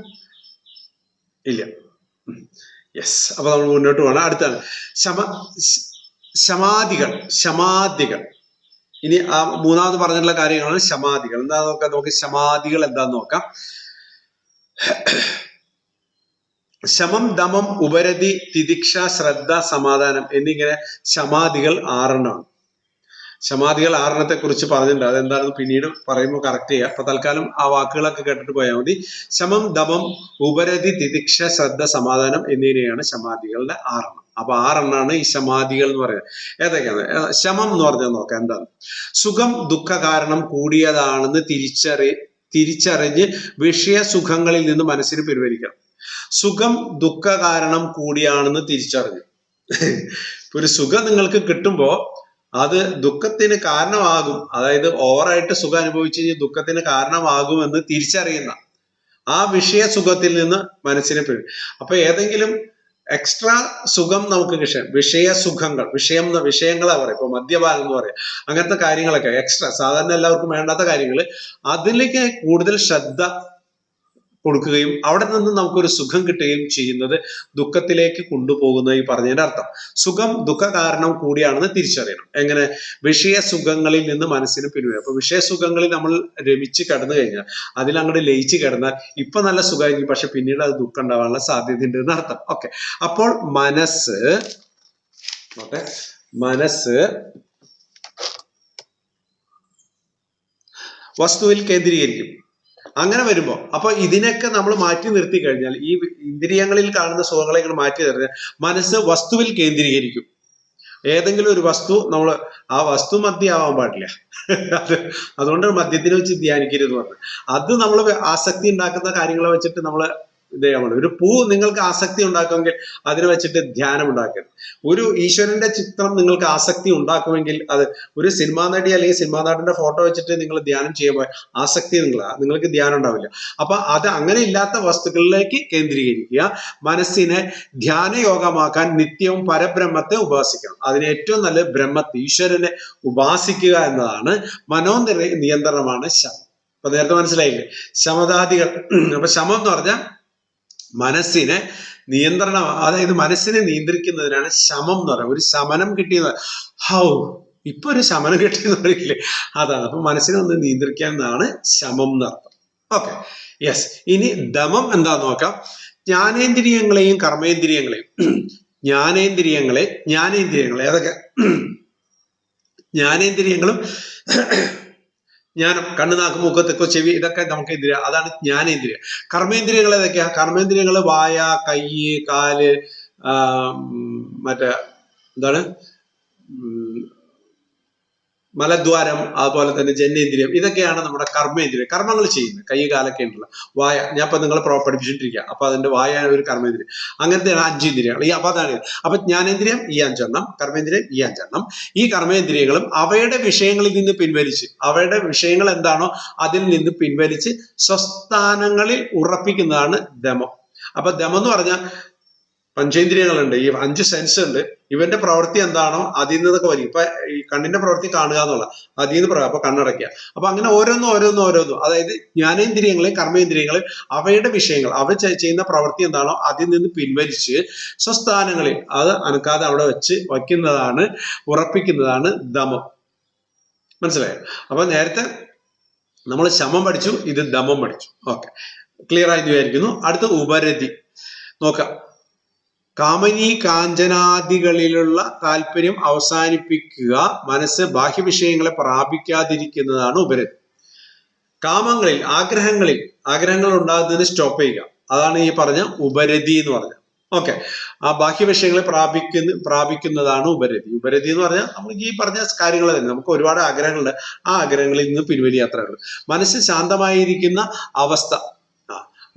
ഇല്ല, യെസ്. അപ്പൊ നമ്മൾ മുന്നോട്ട് പോകണം. അടുത്താണ് ശമാധികൾ. ഇനി ആ മൂന്നാമത് പറഞ്ഞിട്ടുള്ള കാര്യങ്ങളാണ് ശമാധികൾ. എന്താ നോക്കാം, നമുക്ക് ശമാധികൾ എന്താന്ന് നോക്കാം. ശമം, ദമം, ഉപരതി, തിദിക്ഷ, ശ്രദ്ധ, സമാധാനം എന്നിങ്ങനെ ശമാധികൾ 6 ശമാധികൾ 6 കുറിച്ച് പറഞ്ഞിട്ടുണ്ട്. അതെന്താണെന്ന് പിന്നീട് പറയുമ്പോൾ കറക്റ്റ് ചെയ്യുക. അപ്പൊ തൽക്കാലം ആ വാക്കുകളൊക്കെ കേട്ടിട്ട് പോയാൽ മതി. ശമം, ദമം, ഉപരതി, തിദിക്ഷ, ശ്രദ്ധ, സമാധാനം എന്നിവയാണ് ശമാധികളുടെ 6. അപ്പൊ 6 ഈ ശമാധികൾ എന്ന് പറയുന്നത്. ഏതൊക്കെയാണ്? ശമം എന്ന് പറഞ്ഞാൽ നോക്കാം എന്താണ്. സുഖം ദുഃഖ കാരണം കൂടിയതാണെന്ന് തിരിച്ചറിഞ്ഞ് വിഷയ സുഖങ്ങളിൽ നിന്ന് മനസ്സിന് പിൻവലിക്കണം. സുഖം ദുഃഖ കാരണം കൂടിയാണെന്ന് തിരിച്ചറിഞ്ഞു. ഒരു സുഖം നിങ്ങൾക്ക് കിട്ടുമ്പോ അത് ദുഃഖത്തിന് കാരണമാകും, അതായത് ഓവറായിട്ട് സുഖം അനുഭവിച്ചു കഴിഞ്ഞാൽ ദുഃഖത്തിന് കാരണമാകുമെന്ന് തിരിച്ചറിയുന്ന ആ വിഷയ സുഖത്തിൽ നിന്ന് മനസ്സിനെ അപ്പൊ ഏതെങ്കിലും എക്സ്ട്രാ സുഖം നമുക്ക് വിഷയ സുഖങ്ങൾ, വിഷയങ്ങളാ പറയാം. ഇപ്പൊ മദ്യപാനം എന്ന് പറയാം, അങ്ങനത്തെ കാര്യങ്ങളൊക്കെ എക്സ്ട്രാ, സാധാരണ എല്ലാവർക്കും വേണ്ടാത്ത കാര്യങ്ങൾ, അതിലേക്ക് കൂടുതൽ ശ്രദ്ധ കൊടുക്കുകയും അവിടെ നിന്ന് നമുക്കൊരു സുഖം കിട്ടുകയും ചെയ്യുന്നത് ദുഃഖത്തിലേക്ക് കൊണ്ടുപോകുന്ന ഈ പറഞ്ഞതിന്റെ അർത്ഥം. സുഖം ദുഃഖ കാരണം കൂടിയാണെന്ന് തിരിച്ചറിയണം. എങ്ങനെ? വിഷയ സുഖങ്ങളിൽ നിന്ന് മനസ്സിന് പിൻവലിക്കും. അപ്പൊ വിഷയ സുഖങ്ങളിൽ നമ്മൾ രമിച്ച് കിടന്നു കഴിഞ്ഞാൽ, അതിലങ്ങോട്ട് ലയിച്ച് കിടന്നാൽ ഇപ്പൊ നല്ല സുഖമായിരിക്കും, പക്ഷെ പിന്നീട് അത് ദുഃഖം ഉണ്ടാവാനുള്ള സാധ്യതയുണ്ട് എന്ന് അർത്ഥം. ഓക്കെ, അപ്പോൾ മനസ്സ് വസ്തുവിൽ കേന്ദ്രീകരിക്കും. അങ്ങനെ വരുമ്പോ അപ്പൊ ഇതിനൊക്കെ നമ്മൾ മാറ്റി നിർത്തി കഴിഞ്ഞാൽ, ഈ ഇന്ദ്രിയങ്ങളിൽ കാണുന്ന സുഖങ്ങളെ മാറ്റി നിർത്തിയാൽ മനസ്സ് വസ്തുവിൽ കേന്ദ്രീകരിക്കും. ഏതെങ്കിലും ഒരു വസ്തു, ആ വസ്തു മദ്യമാവാൻ പാടില്ല. അതുകൊണ്ട് മദ്യത്തിനെ വെച്ച് ധ്യാനിക്കരുത് പറഞ്ഞു. അത് നമ്മൾ ആസക്തി ഉണ്ടാക്കുന്ന കാര്യങ്ങളെ വെച്ചിട്ട് നമ്മൾ ദൈവമാണ്. ഒരു പൂ നിങ്ങൾക്ക് ആസക്തി ഉണ്ടാക്കുമെങ്കിൽ അതിനെ വെച്ചിട്ട് ധ്യാനം ഉണ്ടാക്കരുത്. ഒരു ഈശ്വരന്റെ ചിത്രം നിങ്ങൾക്ക് ആസക്തി ഉണ്ടാക്കുമെങ്കിൽ അത് ഒരു സിനിമാ നടി അല്ലെങ്കിൽ സിനിമാ നടന്റെ ഫോട്ടോ വെച്ചിട്ട് നിങ്ങൾ ധ്യാനം ചെയ്യുമ്പോൾ ആസക്തി നിങ്ങൾക്ക് ധ്യാനം ഉണ്ടാവില്ല. അപ്പൊ അത് അങ്ങനെ ഇല്ലാത്ത വസ്തുക്കളിലേക്ക് കേന്ദ്രീകരിക്കുക. മനസ്സിനെ ധ്യാനയോഗമാക്കാൻ നിത്യവും പരബ്രഹ്മത്തെ ഉപാസിക്കണം. അതിന് ഏറ്റവും നല്ല ബ്രഹ്മത്തെ ഈശ്വരനെ ഉപാസിക്കുക എന്നതാണ്. നിയന്ത്രണമാണ് ശമം. അപ്പൊ നേരത്തെ മനസ്സിലായില്ലേ ശമതാദികൾ. അപ്പൊ ശമം എന്ന് പറഞ്ഞാൽ മനസ്സിനെ നിയന്ത്രണം, അതായത് മനസ്സിനെ നിയന്ത്രിക്കുന്നതിനാണ് ശമം എന്ന് പറയുന്നത്. ഒരു ശമനം കിട്ടിയത് ഇപ്പൊ ഒരു ശമനം കിട്ടിയെന്ന് പറയില്ലേ, അതാണ്. അപ്പൊ മനസ്സിനെ ഒന്ന് നിയന്ത്രിക്കാൻ എന്നാണ് ശമം എന്നർത്ഥം. Okay, yes. ഇനി ദമം എന്താന്ന് നോക്കാം. ജ്ഞാനേന്ദ്രിയങ്ങളെയും കർമ്മേന്ദ്രിയങ്ങളെയും ജ്ഞാനേന്ദ്രിയങ്ങളെ ഏതൊക്കെ? ജ്ഞാനേന്ദ്രിയങ്ങളും ജ്ഞാനം, കണ്ണ്, നാക്ക്, മൂക്ക്, തെക്കോ, ചെവി, ഇതൊക്കെ നമുക്ക് ഇന്ദ്രിയ, അതാണ് ജ്ഞാനേന്ദ്രിയ. കർമ്മേന്ദ്രിയങ്ങൾ ഏതൊക്കെയാ? കർമ്മേന്ദ്രിയങ്ങൾ വായ, കൈ, കാല്, മറ്റേ എന്താണ് മലദ്വാരം, അതുപോലെ തന്നെ ജനനേന്ദ്രിയം, ഇതൊക്കെയാണ് നമ്മുടെ കർമ്മേന്ദ്രിയം. കർമ്മങ്ങൾ ചെയ്യുന്നത് കൈ കാലൊക്കെ ഉണ്ടല്ലോ. വായ, ഞാൻ ഇപ്പൊ നിങ്ങളെ പഠിപ്പിച്ചിട്ടിരിക്കുക, അപ്പൊ അതിന്റെ വായ ഒരു കർമ്മേന്ദ്രിയം. അങ്ങനത്തെയാണ് 5 ഇന്ദ്രിയങ്ങൾ. അപ്പൊ അതാണ്. അപ്പൊ ജ്ഞാനേന്ദ്രിയം ഈ 5 കർമ്മേന്ദ്രിയം ഈ 5 ഈ കർമ്മേന്ദ്രിയങ്ങളും അവയുടെ വിഷയങ്ങളിൽ നിന്ന് പിൻവലിച്ച്, അവയുടെ വിഷയങ്ങൾ എന്താണോ അതിൽ നിന്ന് പിൻവലിച്ച് സ്വസ്ഥാനങ്ങളിൽ ഉറപ്പിക്കുന്നതാണ് ദമം. അപ്പൊ ദമം എന്ന് പറഞ്ഞാൽ പഞ്ചേന്ദ്രിയങ്ങളുണ്ട്, ഈ 5 സെൻസ് ഉണ്ട്. ഇവന്റെ പ്രവൃത്തി എന്താണോ അതിൽ നിന്നൊക്കെ വരും. ഇപ്പൊ ഈ കണ്ണിന്റെ പ്രവൃത്തി കാണുക എന്നുള്ള അതിൽ നിന്ന് പറയാം. അപ്പൊ കണ്ണടയ്ക്കുക. അപ്പൊ അങ്ങനെ ഓരോന്നും അതായത് ജ്ഞാനേന്ദ്രിയങ്ങളെയും കർമ്മേന്ദ്രിയങ്ങളെയും അവയുടെ വിഷയങ്ങൾ, അവ ചെയ്യുന്ന പ്രവൃത്തി എന്താണോ അതിൽ നിന്ന് പിൻവലിച്ച് സ്വസ്ഥാനങ്ങളിൽ അത് അനക്കാതെ അവിടെ ഉറപ്പിക്കുന്നതാണ് ദമം. മനസ്സിലായോ? അപ്പൊ നേരത്തെ നമ്മൾ ശമം പഠിച്ചു, ഇത് ദമം പഠിച്ചു. ഓക്കെ, ക്ലിയർ ആയി വിചാരിക്കുന്നു. അടുത്ത ഉപരതി നോക്കാം. കാമനീ കാഞ്ചനാദികളിലുള്ള താല്പര്യം അവസാനിപ്പിക്കുക, മനസ്സ് ബാഹ്യവിഷയങ്ങളെ പ്രാപിക്കാതിരിക്കുന്നതാണ് ഉപരതി. കാമങ്ങളിൽ, ആഗ്രഹങ്ങൾ ഉണ്ടാകുന്നതിന് സ്റ്റോപ്പ് ചെയ്യുക, അതാണ് ഈ പറഞ്ഞ ഉപരതി എന്ന് പറഞ്ഞത്. ഓക്കെ, ആ ബാഹ്യവിഷയങ്ങളെ പ്രാപിക്കുന്നതാണ് ഉപരതി. ഉപരതി എന്ന് പറഞ്ഞാൽ നമുക്ക് ഈ പറഞ്ഞ കാര്യങ്ങൾ തന്നെ. നമുക്ക് ഒരുപാട് ആഗ്രഹങ്ങളുണ്ട്, ആ ആഗ്രഹങ്ങളിൽ നിന്ന് പിൻവലിയാത്രകൾ. മനസ്സ് ശാന്തമായിരിക്കുന്ന അവസ്ഥ.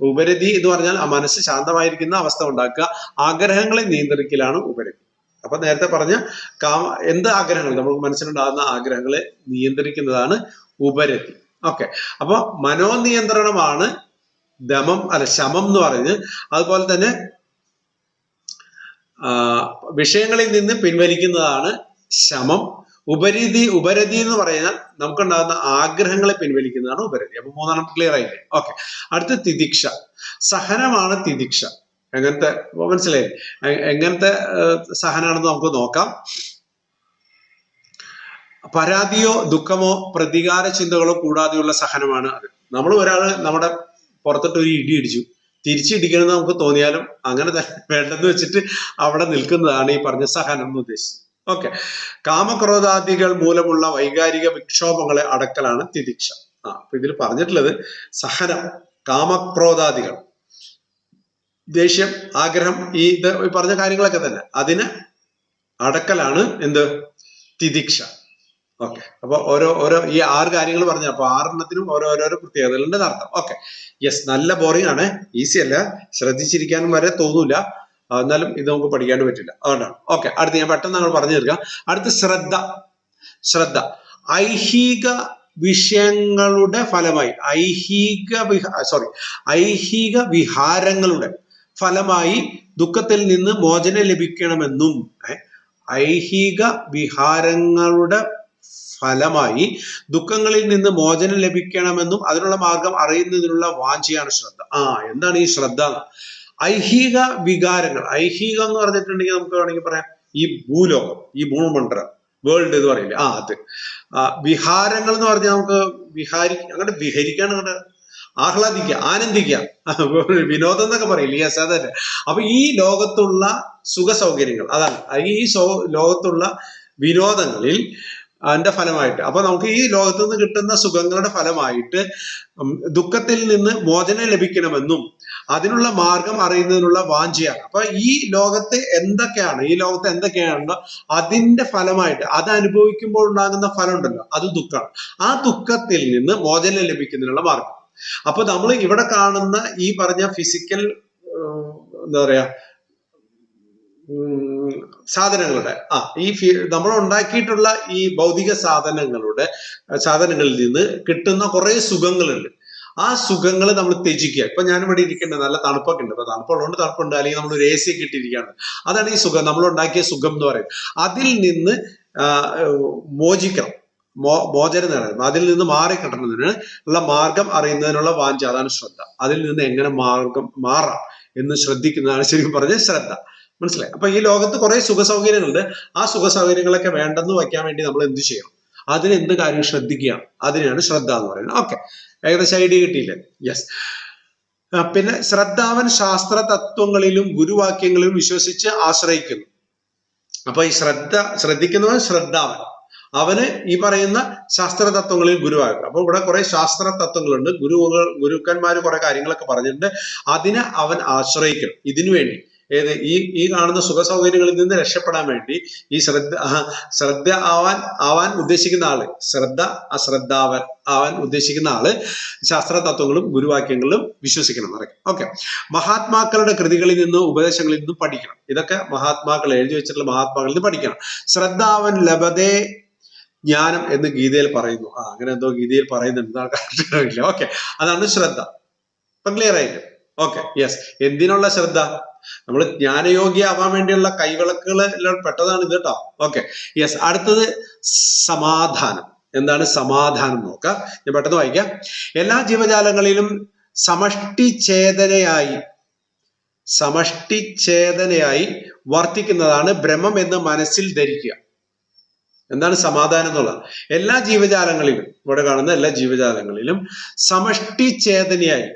ഉപരതി എന്ന് പറഞ്ഞാൽ ആ മനസ്സ് ശാന്തമായിരിക്കുന്ന അവസ്ഥ ഉണ്ടാക്കുക, ആഗ്രഹങ്ങളെ നിയന്ത്രിക്കലാണ് ഉപരതി. അപ്പൊ നേരത്തെ പറഞ്ഞ എന്ത് ആഗ്രഹങ്ങൾ നമുക്ക് മനസ്സിലുണ്ടാകുന്ന ആഗ്രഹങ്ങളെ നിയന്ത്രിക്കുന്നതാണ് ഉപരതി. ഓക്കെ, അപ്പൊ മനോനിയന്ത്രണമാണ് ശമം എന്ന് പറയുന്നത്. അതുപോലെ തന്നെ വിഷയങ്ങളിൽ നിന്ന് പിൻവലിക്കുന്നതാണ് ശമം. ഉപരതി എന്ന് പറഞ്ഞാൽ നമുക്കുണ്ടാകുന്ന ആഗ്രഹങ്ങളെ പിൻവലിക്കുന്നതാണ് ഉപരതി. അപ്പൊ 3 ക്ലിയർ ആയില്ലേ? ഓക്കെ, അടുത്ത തിതിക്ഷ. സഹനമാണ് തിതിക്ഷ. എങ്ങനത്തെ മനസ്സിലായില്ലേ? എങ്ങനത്തെ സഹനാണെന്ന് നമുക്ക് നോക്കാം. പരാതിയോ ദുഃഖമോ പ്രതികാര ചിന്തകളോ കൂടാതെയുള്ള സഹനമാണ് അത്. ഒരാള് നമ്മുടെ പുറത്തിട്ട് ഒരു ഇടി ഇടിച്ചു, തിരിച്ചിടിക്കണമെന്ന് നമുക്ക് തോന്നിയാലും അങ്ങനെ തന്നെ വേണ്ടെന്ന് വെച്ചിട്ട് അവിടെ നിൽക്കുന്നതാണ് ഈ പറഞ്ഞ സഹനം എന്ന് ഉദ്ദേശിച്ചത്. ഓക്കെ, കാമക്രോധാദികൾ മൂലമുള്ള വൈകാരിക വിക്ഷോഭങ്ങളെ അടക്കലാണ് തിതിക്ഷ. അപ്പൊ ഇതിൽ പറഞ്ഞിട്ടുള്ളത് സഹനം, കാമക്രോധാദികൾ, ദേഷ്യം, ആഗ്രഹം, ഈ പറഞ്ഞ കാര്യങ്ങളൊക്കെ തന്നെ അതിന് അടക്കലാണ് എന്ത്? തിതിക്ഷ. ഓക്കെ, അപ്പൊ ഓരോ ഈ 6 കാര്യങ്ങൾ പറഞ്ഞു. അപ്പൊ 6 ഓരോരോ പ്രത്യേകതകളുണ്ട് അർത്ഥം. Okay, yes. നല്ല ബോറിംഗ് ആണ്, ഈസി അല്ല, ശ്രദ്ധിച്ചിരിക്കാനും വരെ തോന്നൂല, എന്നാലും ഇത് നമുക്ക് പഠിക്കാനും പറ്റില്ല, അതുകൊണ്ടാണ്. ഓക്കെ, അടുത്ത് ഞാൻ പെട്ടെന്ന് നമ്മൾ പറഞ്ഞു തീർക്കാം. അടുത്ത് ശ്രദ്ധ. ഐഹിക വിഷയങ്ങളുടെ ഫലമായി, ഐഹിക വിഹാരങ്ങളുടെ ഫലമായി ദുഃഖത്തിൽ നിന്ന് മോചനം ലഭിക്കണമെന്നും, ഐഹിക വിഹാരങ്ങളുടെ ഫലമായി ദുഃഖങ്ങളിൽ നിന്ന് മോചനം ലഭിക്കണമെന്നും അതിനുള്ള മാർഗം അറിയുന്നതിനുള്ള വാഞ്ചയാണ് ശ്രദ്ധ. എന്താണ് ഈ ശ്രദ്ധ? ഐഹിക വികാരങ്ങൾ. ഐഹികം എന്ന് പറഞ്ഞിട്ടുണ്ടെങ്കിൽ നമുക്ക് വേണമെങ്കിൽ പറയാം ഈ ഭൂലോകം, ഈ ഭൂമണ്ഡലം, വേൾഡ് എന്ന് പറയില്ലേ, അത്. വിഹാരങ്ങൾ എന്ന് പറഞ്ഞാൽ നമുക്ക് അങ്ങോട്ട് വിഹരിക്കാൻ, അങ്ങോട്ട് ആഹ്ലാദിക്കുക, ആനന്ദിക്കുക, വിനോദം എന്നൊക്കെ പറയില്ലേ, യെസ് അതന്നെ. അപ്പൊ ഈ ലോകത്തുള്ള സുഖ സൗകര്യങ്ങൾ, അതാണ് ഈ ലോകത്തുള്ള വിനോദങ്ങളിൽ അതിന്റെ ഫലമായിട്ട്, അപ്പൊ നമുക്ക് ഈ ലോകത്ത് നിന്ന് കിട്ടുന്ന സുഖങ്ങളുടെ ഫലമായിട്ട് ദുഃഖത്തിൽ നിന്ന് മോചനം ലഭിക്കണമെന്നും അതിനുള്ള മാർഗം അറിയുന്നതിനുള്ള വാഞ്ചയാണ്. അപ്പൊ ഈ ലോകത്ത് എന്തൊക്കെയാണോ അതിന്റെ ഫലമായിട്ട്, അത് അനുഭവിക്കുമ്പോൾ ഉണ്ടാകുന്ന ഫലം ഉണ്ടല്ലോ, അത് ദുഃഖമാണ്. ആ ദുഃഖത്തിൽ നിന്ന് മോചനം ലഭിക്കുന്നതിനുള്ള മാർഗം. അപ്പൊ നമ്മൾ ഇവിടെ കാണുന്ന ഈ പറഞ്ഞ ഫിസിക്കൽ എന്താ പറയാ സാധനങ്ങളുടെ നമ്മൾ ഉണ്ടാക്കിയിട്ടുള്ള ഈ ഭൗതിക സാധനങ്ങളിൽ നിന്ന് കിട്ടുന്ന കുറെ സുഖങ്ങളുണ്ട്. ആ സുഖങ്ങൾ നമ്മൾ ത്യജിക്കുക. ഇപ്പൊ ഞാനിവിടെ ഇരിക്കേണ്ടത് നല്ല തണുപ്പൊക്കെ ഉണ്ട്. അപ്പൊ തണുപ്പുള്ളതുകൊണ്ട് തണുപ്പുണ്ട്, അല്ലെങ്കിൽ നമ്മൾ ഒരു AC ഒക്കെ ഇട്ടിരിക്കുകയാണ്. അതാണ് ഈ സുഖം, നമ്മൾ ഉണ്ടാക്കിയ സുഖം എന്ന് പറയുന്നത്. അതിൽ നിന്ന് മോചിക്കണം, മോചനം നേടണം, അതിൽ നിന്ന് മാറിക്കിട്ടണതിന് ഉള്ള മാർഗം അറിയുന്നതിനുള്ള വാഞ്ച, അതാണ് ശ്രദ്ധ. അതിൽ നിന്ന് എങ്ങനെ മാറാം എന്ന് ശ്രദ്ധിക്കുന്നതാണ് ശരിക്കും പറഞ്ഞ ശ്രദ്ധ. മനസ്സിലായി? അപ്പൊ ഈ ലോകത്ത് കുറെ സുഖ സൗകര്യങ്ങളുണ്ട്. ആ സുഖ സൗകര്യങ്ങളൊക്കെ വേണ്ടെന്ന് വയ്ക്കാൻ വേണ്ടി നമ്മൾ എന്ത് ചെയ്യണം? അതിന് എന്ത് കാര്യം ശ്രദ്ധിക്കുകയാണ്, അതിനെയാണ് ശ്രദ്ധ എന്ന് പറയുന്നത്. ഓക്കെ, ഏകദേശം ഐഡിയ കിട്ടിയില്ലേ? യെസ്. പിന്നെ ശ്രദ്ധാവൻ ശാസ്ത്ര തത്വങ്ങളിലും ഗുരുവാക്യങ്ങളിലും വിശ്വസിച്ച് ആശ്രയിക്കുന്നു. അപ്പൊ ഈ ശ്രദ്ധിക്കുന്നവൻ ശ്രദ്ധാവൻ, അവന് ഈ പറയുന്ന ശാസ്ത്ര തത്വങ്ങളിൽ ഗുരുവാകും. അപ്പൊ ഇവിടെ കുറെ ശാസ്ത്ര തത്വങ്ങളുണ്ട്, ഗുരുക്കന്മാര് കുറെ കാര്യങ്ങളൊക്കെ പറഞ്ഞിട്ടുണ്ട്. അതിനെ അവൻ ആശ്രയിക്കണം. ഇതിനു വേണ്ടി ഈ കാണുന്ന സുഖ സൗകര്യങ്ങളിൽ നിന്ന് രക്ഷപ്പെടാൻ വേണ്ടി ഈ ശ്രദ്ധ ആവാൻ ഉദ്ദേശിക്കുന്ന ആള്, അശ്രദ്ധാവൻ ആവാൻ ഉദ്ദേശിക്കുന്ന ആള് ശാസ്ത്ര തത്വങ്ങളും ഗുരുവാക്യങ്ങളിലും വിശ്വസിക്കണം എന്നറിയാം. ഓക്കെ, മഹാത്മാക്കളുടെ കൃതികളിൽ നിന്നും ഉപദേശങ്ങളിൽ നിന്നും പഠിക്കണം. ഇതൊക്കെ മഹാത്മാക്കൾ എഴുതി വെച്ചിട്ടുള്ള മഹാത്മാക്കളിൽ നിന്ന് പഠിക്കണം. ശ്രദ്ധാവൻ ലഭതേ ജ്ഞാനം എന്ന് ഗീതയിൽ പറയുന്നു. അങ്ങനെ എന്തോ ഗീതയിൽ പറയുന്നുണ്ട്. ഓക്കെ, അതാണ് ശ്രദ്ധ. ഇപ്പൊ ക്ലിയർ ആയില്ലേ? Okay, yes. എന്തിനുള്ള ശ്രദ്ധ? നമ്മൾ ജ്ഞാനയോഗ്യ ആവാൻ വേണ്ടിയുള്ള കൈവിളക്കുകൾ പെട്ടതാണ് ഇത് കേട്ടോ. Okay, yes. അടുത്തത് സമാധാനം. എന്താണ് സമാധാനം നോക്കാം. ഞാൻ പെട്ടെന്ന് വായിക്കാം. എല്ലാ ജീവജാലങ്ങളിലും സമഷ്ടി ചേതനയായി വർത്തിക്കുന്നതാണ് ബ്രഹ്മം എന്ന് മനസ്സിൽ ധരിക്കുക. എന്താണ് സമാധാനം എന്നുള്ളത്? എല്ലാ ജീവജാലങ്ങളിലും, ഇവിടെ കാണുന്ന എല്ലാ ജീവജാലങ്ങളിലും സമഷ്ടി ചേതനയായി,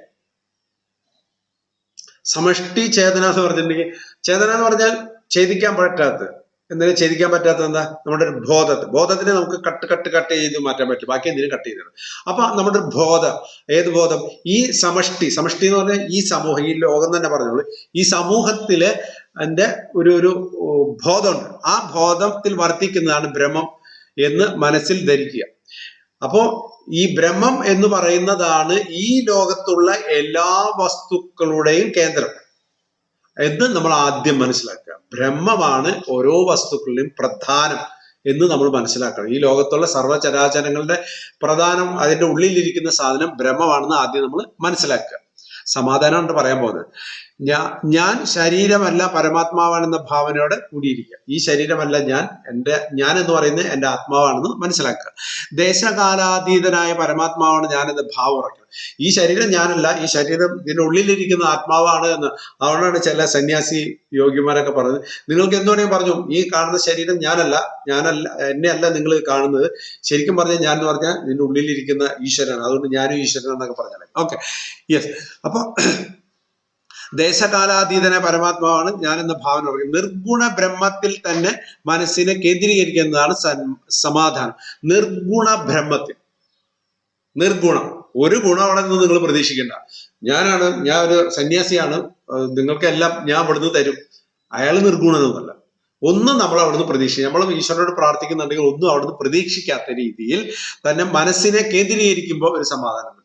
സമഷ്ടി ചേതന എന്ന് പറഞ്ഞിട്ടുണ്ടെങ്കിൽ, ചേതന എന്ന് പറഞ്ഞാൽ ഛേദിക്കാൻ പറ്റാത്തത്. എന്തിനും ഛേദിക്കാൻ പറ്റാത്തത് എന്താ? നമ്മുടെ ഒരു ബോധത്തിനെ നമുക്ക് കട്ട് ചെയ്ത് മാറ്റാൻ പറ്റും. ബാക്കി എന്തിനും കട്ട് ചെയ്തിടും. അപ്പൊ നമ്മുടെ ഒരു ബോധം, ഏത് ബോധം? ഈ സമഷ്ടി എന്ന് പറഞ്ഞാൽ ഈ സമൂഹം, ഈ ലോകം തന്നെ പറഞ്ഞോളൂ, ഈ സമൂഹത്തില് അതിന്റെ ഒരു ബോധമുണ്ട്. ആ ബോധത്തിൽ വർത്തിക്കുന്നതാണ് ബ്രഹ്മം എന്ന് മനസ്സിൽ ധരിക്കുക. അപ്പോ ഈ ബ്രഹ്മം എന്ന് പറയുന്നതാണ് ഈ ലോകത്തുള്ള എല്ലാ വസ്തുക്കളുടെയും കേന്ദ്രം എന്ന് നമ്മൾ ആദ്യം മനസ്സിലാക്കുക. ബ്രഹ്മമാണ് ഓരോ വസ്തുക്കളുടെയും പ്രധാനം എന്ന് നമ്മൾ മനസ്സിലാക്കണം. ഈ ലോകത്തുള്ള സർവ്വചരാചരങ്ങളുടെ പ്രധാനം, അതിന്റെ ഉള്ളിലിരിക്കുന്ന സാധനം ബ്രഹ്മമാണെന്ന് ആദ്യം നമ്മൾ മനസ്സിലാക്കുക. സമാധാനമാണ് പറയാൻ പോകുന്നത്. ഞാൻ ശരീരമല്ല പരമാത്മാവാണെന്ന ഭാവനയോടെ കൂടിയിരിക്കുക. ഈ ശരീരമല്ല ഞാൻ എന്ന് പറയുന്നത് എൻ്റെ ആത്മാവാണെന്ന് മനസ്സിലാക്കുക. ദേശകാലാതീതനായ പരമാത്മാവാണ് ഞാൻ എന്ന ഭാവം ഉറക്കുക. ഈ ശരീരം ഞാനല്ല, ഈ ശരീരം ഇതിന്റെ ഉള്ളിലിരിക്കുന്ന ആത്മാവാണ് എന്ന്. അതുകൊണ്ടാണ് ചില സന്യാസി യോഗിമാരൊക്കെ പറഞ്ഞത്, നിങ്ങൾക്ക് എന്തുവേണമെങ്കിൽ പറഞ്ഞു, ഈ കാണുന്ന ശരീരം ഞാനല്ല, എന്നെ അല്ല നിങ്ങൾ കാണുന്നത്. ശരിക്കും പറഞ്ഞാൽ ഞാൻ എന്ന് പറഞ്ഞാൽ ഇതിന്റെ ഉള്ളിലിരിക്കുന്ന ഈശ്വരനാണ്. അതുകൊണ്ട് ഞാനും ഈശ്വരനാണെന്നൊക്കെ പറഞ്ഞാൽ. Okay, yes. അപ്പൊ ദേശകാലാതീതന പരമാത്മാവാണ് ഞാൻ എന്ന ഭാവന പറയും. നിർഗുണ ബ്രഹ്മത്തിൽ തന്നെ മനസ്സിനെ കേന്ദ്രീകരിക്കുന്നതാണ് സമാധാനം. നിർഗുണ ബ്രഹ്മത്തിൽ, നിർഗുണം, ഒരു ഗുണം അവിടെ നിന്ന് നിങ്ങൾ പ്രതീക്ഷിക്കേണ്ട. ഞാൻ ഒരു സന്യാസിയാണ്, നിങ്ങൾക്കെല്ലാം ഞാൻ അവിടുന്ന് തരും. അയാൾ നിർഗുണമെന്നല്ല. ഒന്നും നമ്മൾ അവിടുന്ന് പ്രതീക്ഷിക്കുക, നമ്മൾ ഈശ്വരനോട് പ്രാർത്ഥിക്കുന്നുണ്ടെങ്കിൽ ഒന്നും അവിടുന്ന് പ്രതീക്ഷിക്കാത്ത രീതിയിൽ തന്നെ മനസ്സിനെ കേന്ദ്രീകരിക്കുമ്പോൾ ഒരു സമാധാനം.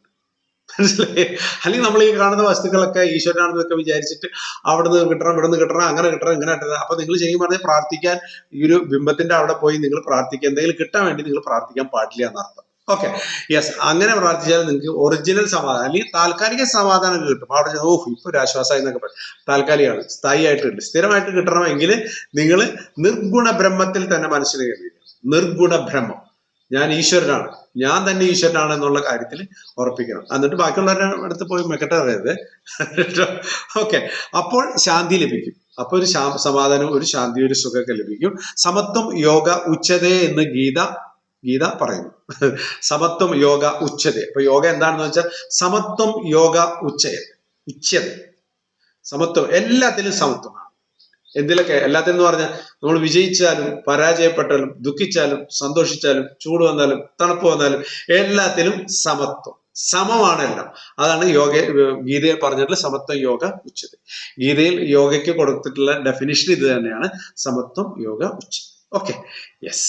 മനസ്സിലായി? അല്ലെങ്കിൽ നമ്മൾ ഈ കാണുന്ന വസ്തുക്കളൊക്കെ ഈശ്വരനാണെന്നൊക്കെ വിചാരിച്ചിട്ട് അവിടുന്ന് കിട്ടണം, ഇവിടുന്ന് കിട്ടണം, അങ്ങനെ കിട്ടണം, ഇങ്ങനെ കിട്ടണം. അപ്പൊ നിങ്ങൾ ശരിക്കും പറഞ്ഞാൽ പ്രാർത്ഥിക്കാൻ, ഈ ഒരു ബിംബത്തിന്റെ അവിടെ പോയി നിങ്ങൾ പ്രാർത്ഥിക്കുക, എന്തെങ്കിലും കിട്ടാൻ വേണ്ടി നിങ്ങൾ പ്രാർത്ഥിക്കാൻ പാടില്ല എന്നർത്ഥം. Okay, yes. അങ്ങനെ പ്രാർത്ഥിച്ചാൽ നിങ്ങൾക്ക് ഒറിജിനൽ സമാധാനം, അല്ലെങ്കിൽ താൽക്കാലിക സമാധാനം കിട്ടും. അവിടെ ഇപ്പൊ ഒരു ആശ്വാസമായി എന്നൊക്കെ പറയും. താൽക്കാലികമാണ്, സ്ഥായി ആയിട്ടുണ്ട്. സ്ഥിരമായിട്ട് കിട്ടണമെങ്കിൽ നിങ്ങൾ നിർഗുണ ബ്രഹ്മത്തിൽ തന്നെ മനസ്സിനെ കേൾപ്പിക്കുക. നിർഗുണ ബ്രഹ്മം, ഞാൻ ഈശ്വരനാണ്, ഞാൻ തന്നെ ഈശ്വരനാണ് എന്നുള്ള കാര്യത്തിൽ ഉറപ്പിക്കണം. എന്നിട്ട് ബാക്കിയുള്ളവരുടെ അടുത്ത് പോയി മെക്കട്ടെ അറിയരുത്. ഓക്കെ, അപ്പോൾ ശാന്തി ലഭിക്കും. അപ്പൊ ഒരു സമാധാനവും ഒരു ശാന്തി, ഒരു സുഖമൊക്കെ ലഭിക്കും. സമത്വം യോഗ ഉച്ചതേ എന്ന് ഗീത പറയുന്നു. സമത്വം യോഗ ഉച്ചതേ. അപ്പൊ യോഗ എന്താണെന്ന് വെച്ചാൽ സമത്വം യോഗ ഉച്ചത, സമത്വം, എല്ലാത്തിലും സമത്വമാണ്. എന്തിലൊക്കെ? എല്ലാത്തിനും എന്ന് പറഞ്ഞാൽ നമ്മൾ വിജയിച്ചാലും പരാജയപ്പെട്ടാലും ദുഃഖിച്ചാലും സന്തോഷിച്ചാലും ചൂട് വന്നാലും തണുപ്പ് വന്നാലും എല്ലാത്തിലും സമത്വം, സമമാണ് എല്ലാം. അതാണ് ഗീതയിൽ പറഞ്ഞിട്ടുള്ള സമത്വം യോഗ ഉച്ചത. ഗീതയിൽ യോഗയ്ക്ക് കൊടുത്തിട്ടുള്ള ഡെഫിനിഷൻ ഇത് തന്നെയാണ്, സമത്വം യോഗ ഉച്ചത. Okay, yes.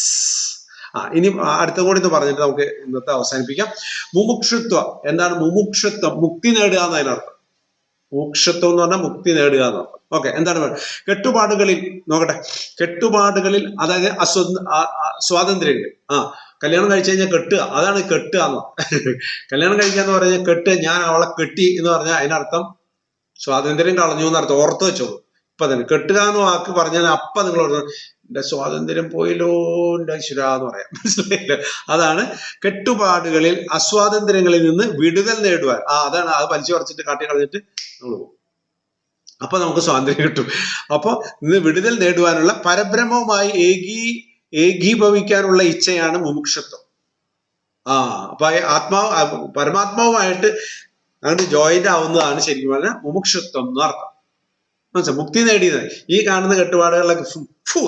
ഇനി അടുത്ത കൂടി എന്ന് പറഞ്ഞിട്ട് നമുക്ക് ഇന്നത്തെ അവസാനിപ്പിക്കാം. മുമുക്ഷുത്വം എന്താണ്? മുമുക്ഷുത്വം മുക്തി നേടുക എന്നതിനർത്ഥം. മോക്ഷത്വം എന്ന് പറഞ്ഞാൽ മുക്തി നേടുക എന്ന് പറഞ്ഞു. ഓക്കെ, എന്താണ് കെട്ടുപാടുകളിൽ നോക്കട്ടെ. കെട്ടുപാടുകളിൽ അതായത് സ്വാതന്ത്ര്യങ്ങൾ. കല്യാണം കഴിച്ചു കഴിഞ്ഞാൽ കെട്ടുക, അതാണ് കെട്ടുക എന്ന്. കല്യാണം കഴിക്കുക എന്ന് പറഞ്ഞാൽ കെട്ട്, ഞാൻ അവളെ കെട്ടി എന്ന് പറഞ്ഞാൽ അതിനർത്ഥം സ്വാതന്ത്ര്യം കളഞ്ഞു എന്നർത്ഥം. ഓർത്ത് വെച്ചോളൂ. ഇപ്പൊ തന്നെ കെട്ടുക എന്ന് വാക്ക് പറഞ്ഞാൽ അപ്പൊ നിങ്ങൾ എന്റെ സ്വാതന്ത്ര്യം പോയല്ലോ എന്റെ ഈശ്വര എന്ന് പറയാം. മനസ്സിലായില്ലോ? അതാണ് കെട്ടുപാടുകളിൽ അസ്വാതന്ത്ര്യങ്ങളിൽ നിന്ന് വിടുതൽ നേടുവാൻ. അതാണ്. അത് വലിച്ചു പറിച്ചിട്ട് കാട്ടി കളഞ്ഞിട്ട് നമ്മൾ പോകും. അപ്പൊ നമുക്ക് സ്വാതന്ത്ര്യം കിട്ടും. അപ്പൊ ഇന്ന് വിടുതൽ നേടുവാനുള്ള പരബ്രഹ്മവുമായി ഏകീഭവിക്കാനുള്ള ഇച്ഛയാണ് മുമുക്ഷത്വം. അപ്പൊ പരമാത്മാവുമായിട്ട് അങ്ങോട്ട് ജോയിന്റ് ആവുന്നതാണ് ശരിക്കും പറഞ്ഞാൽ മുമുക്ഷത്വം എന്ന് അർത്ഥം. മനസ്സിലായി? മുക്തി നേടിയത്. ഈ കാണുന്ന കെട്ടുപാടുകളിലൊക്കെ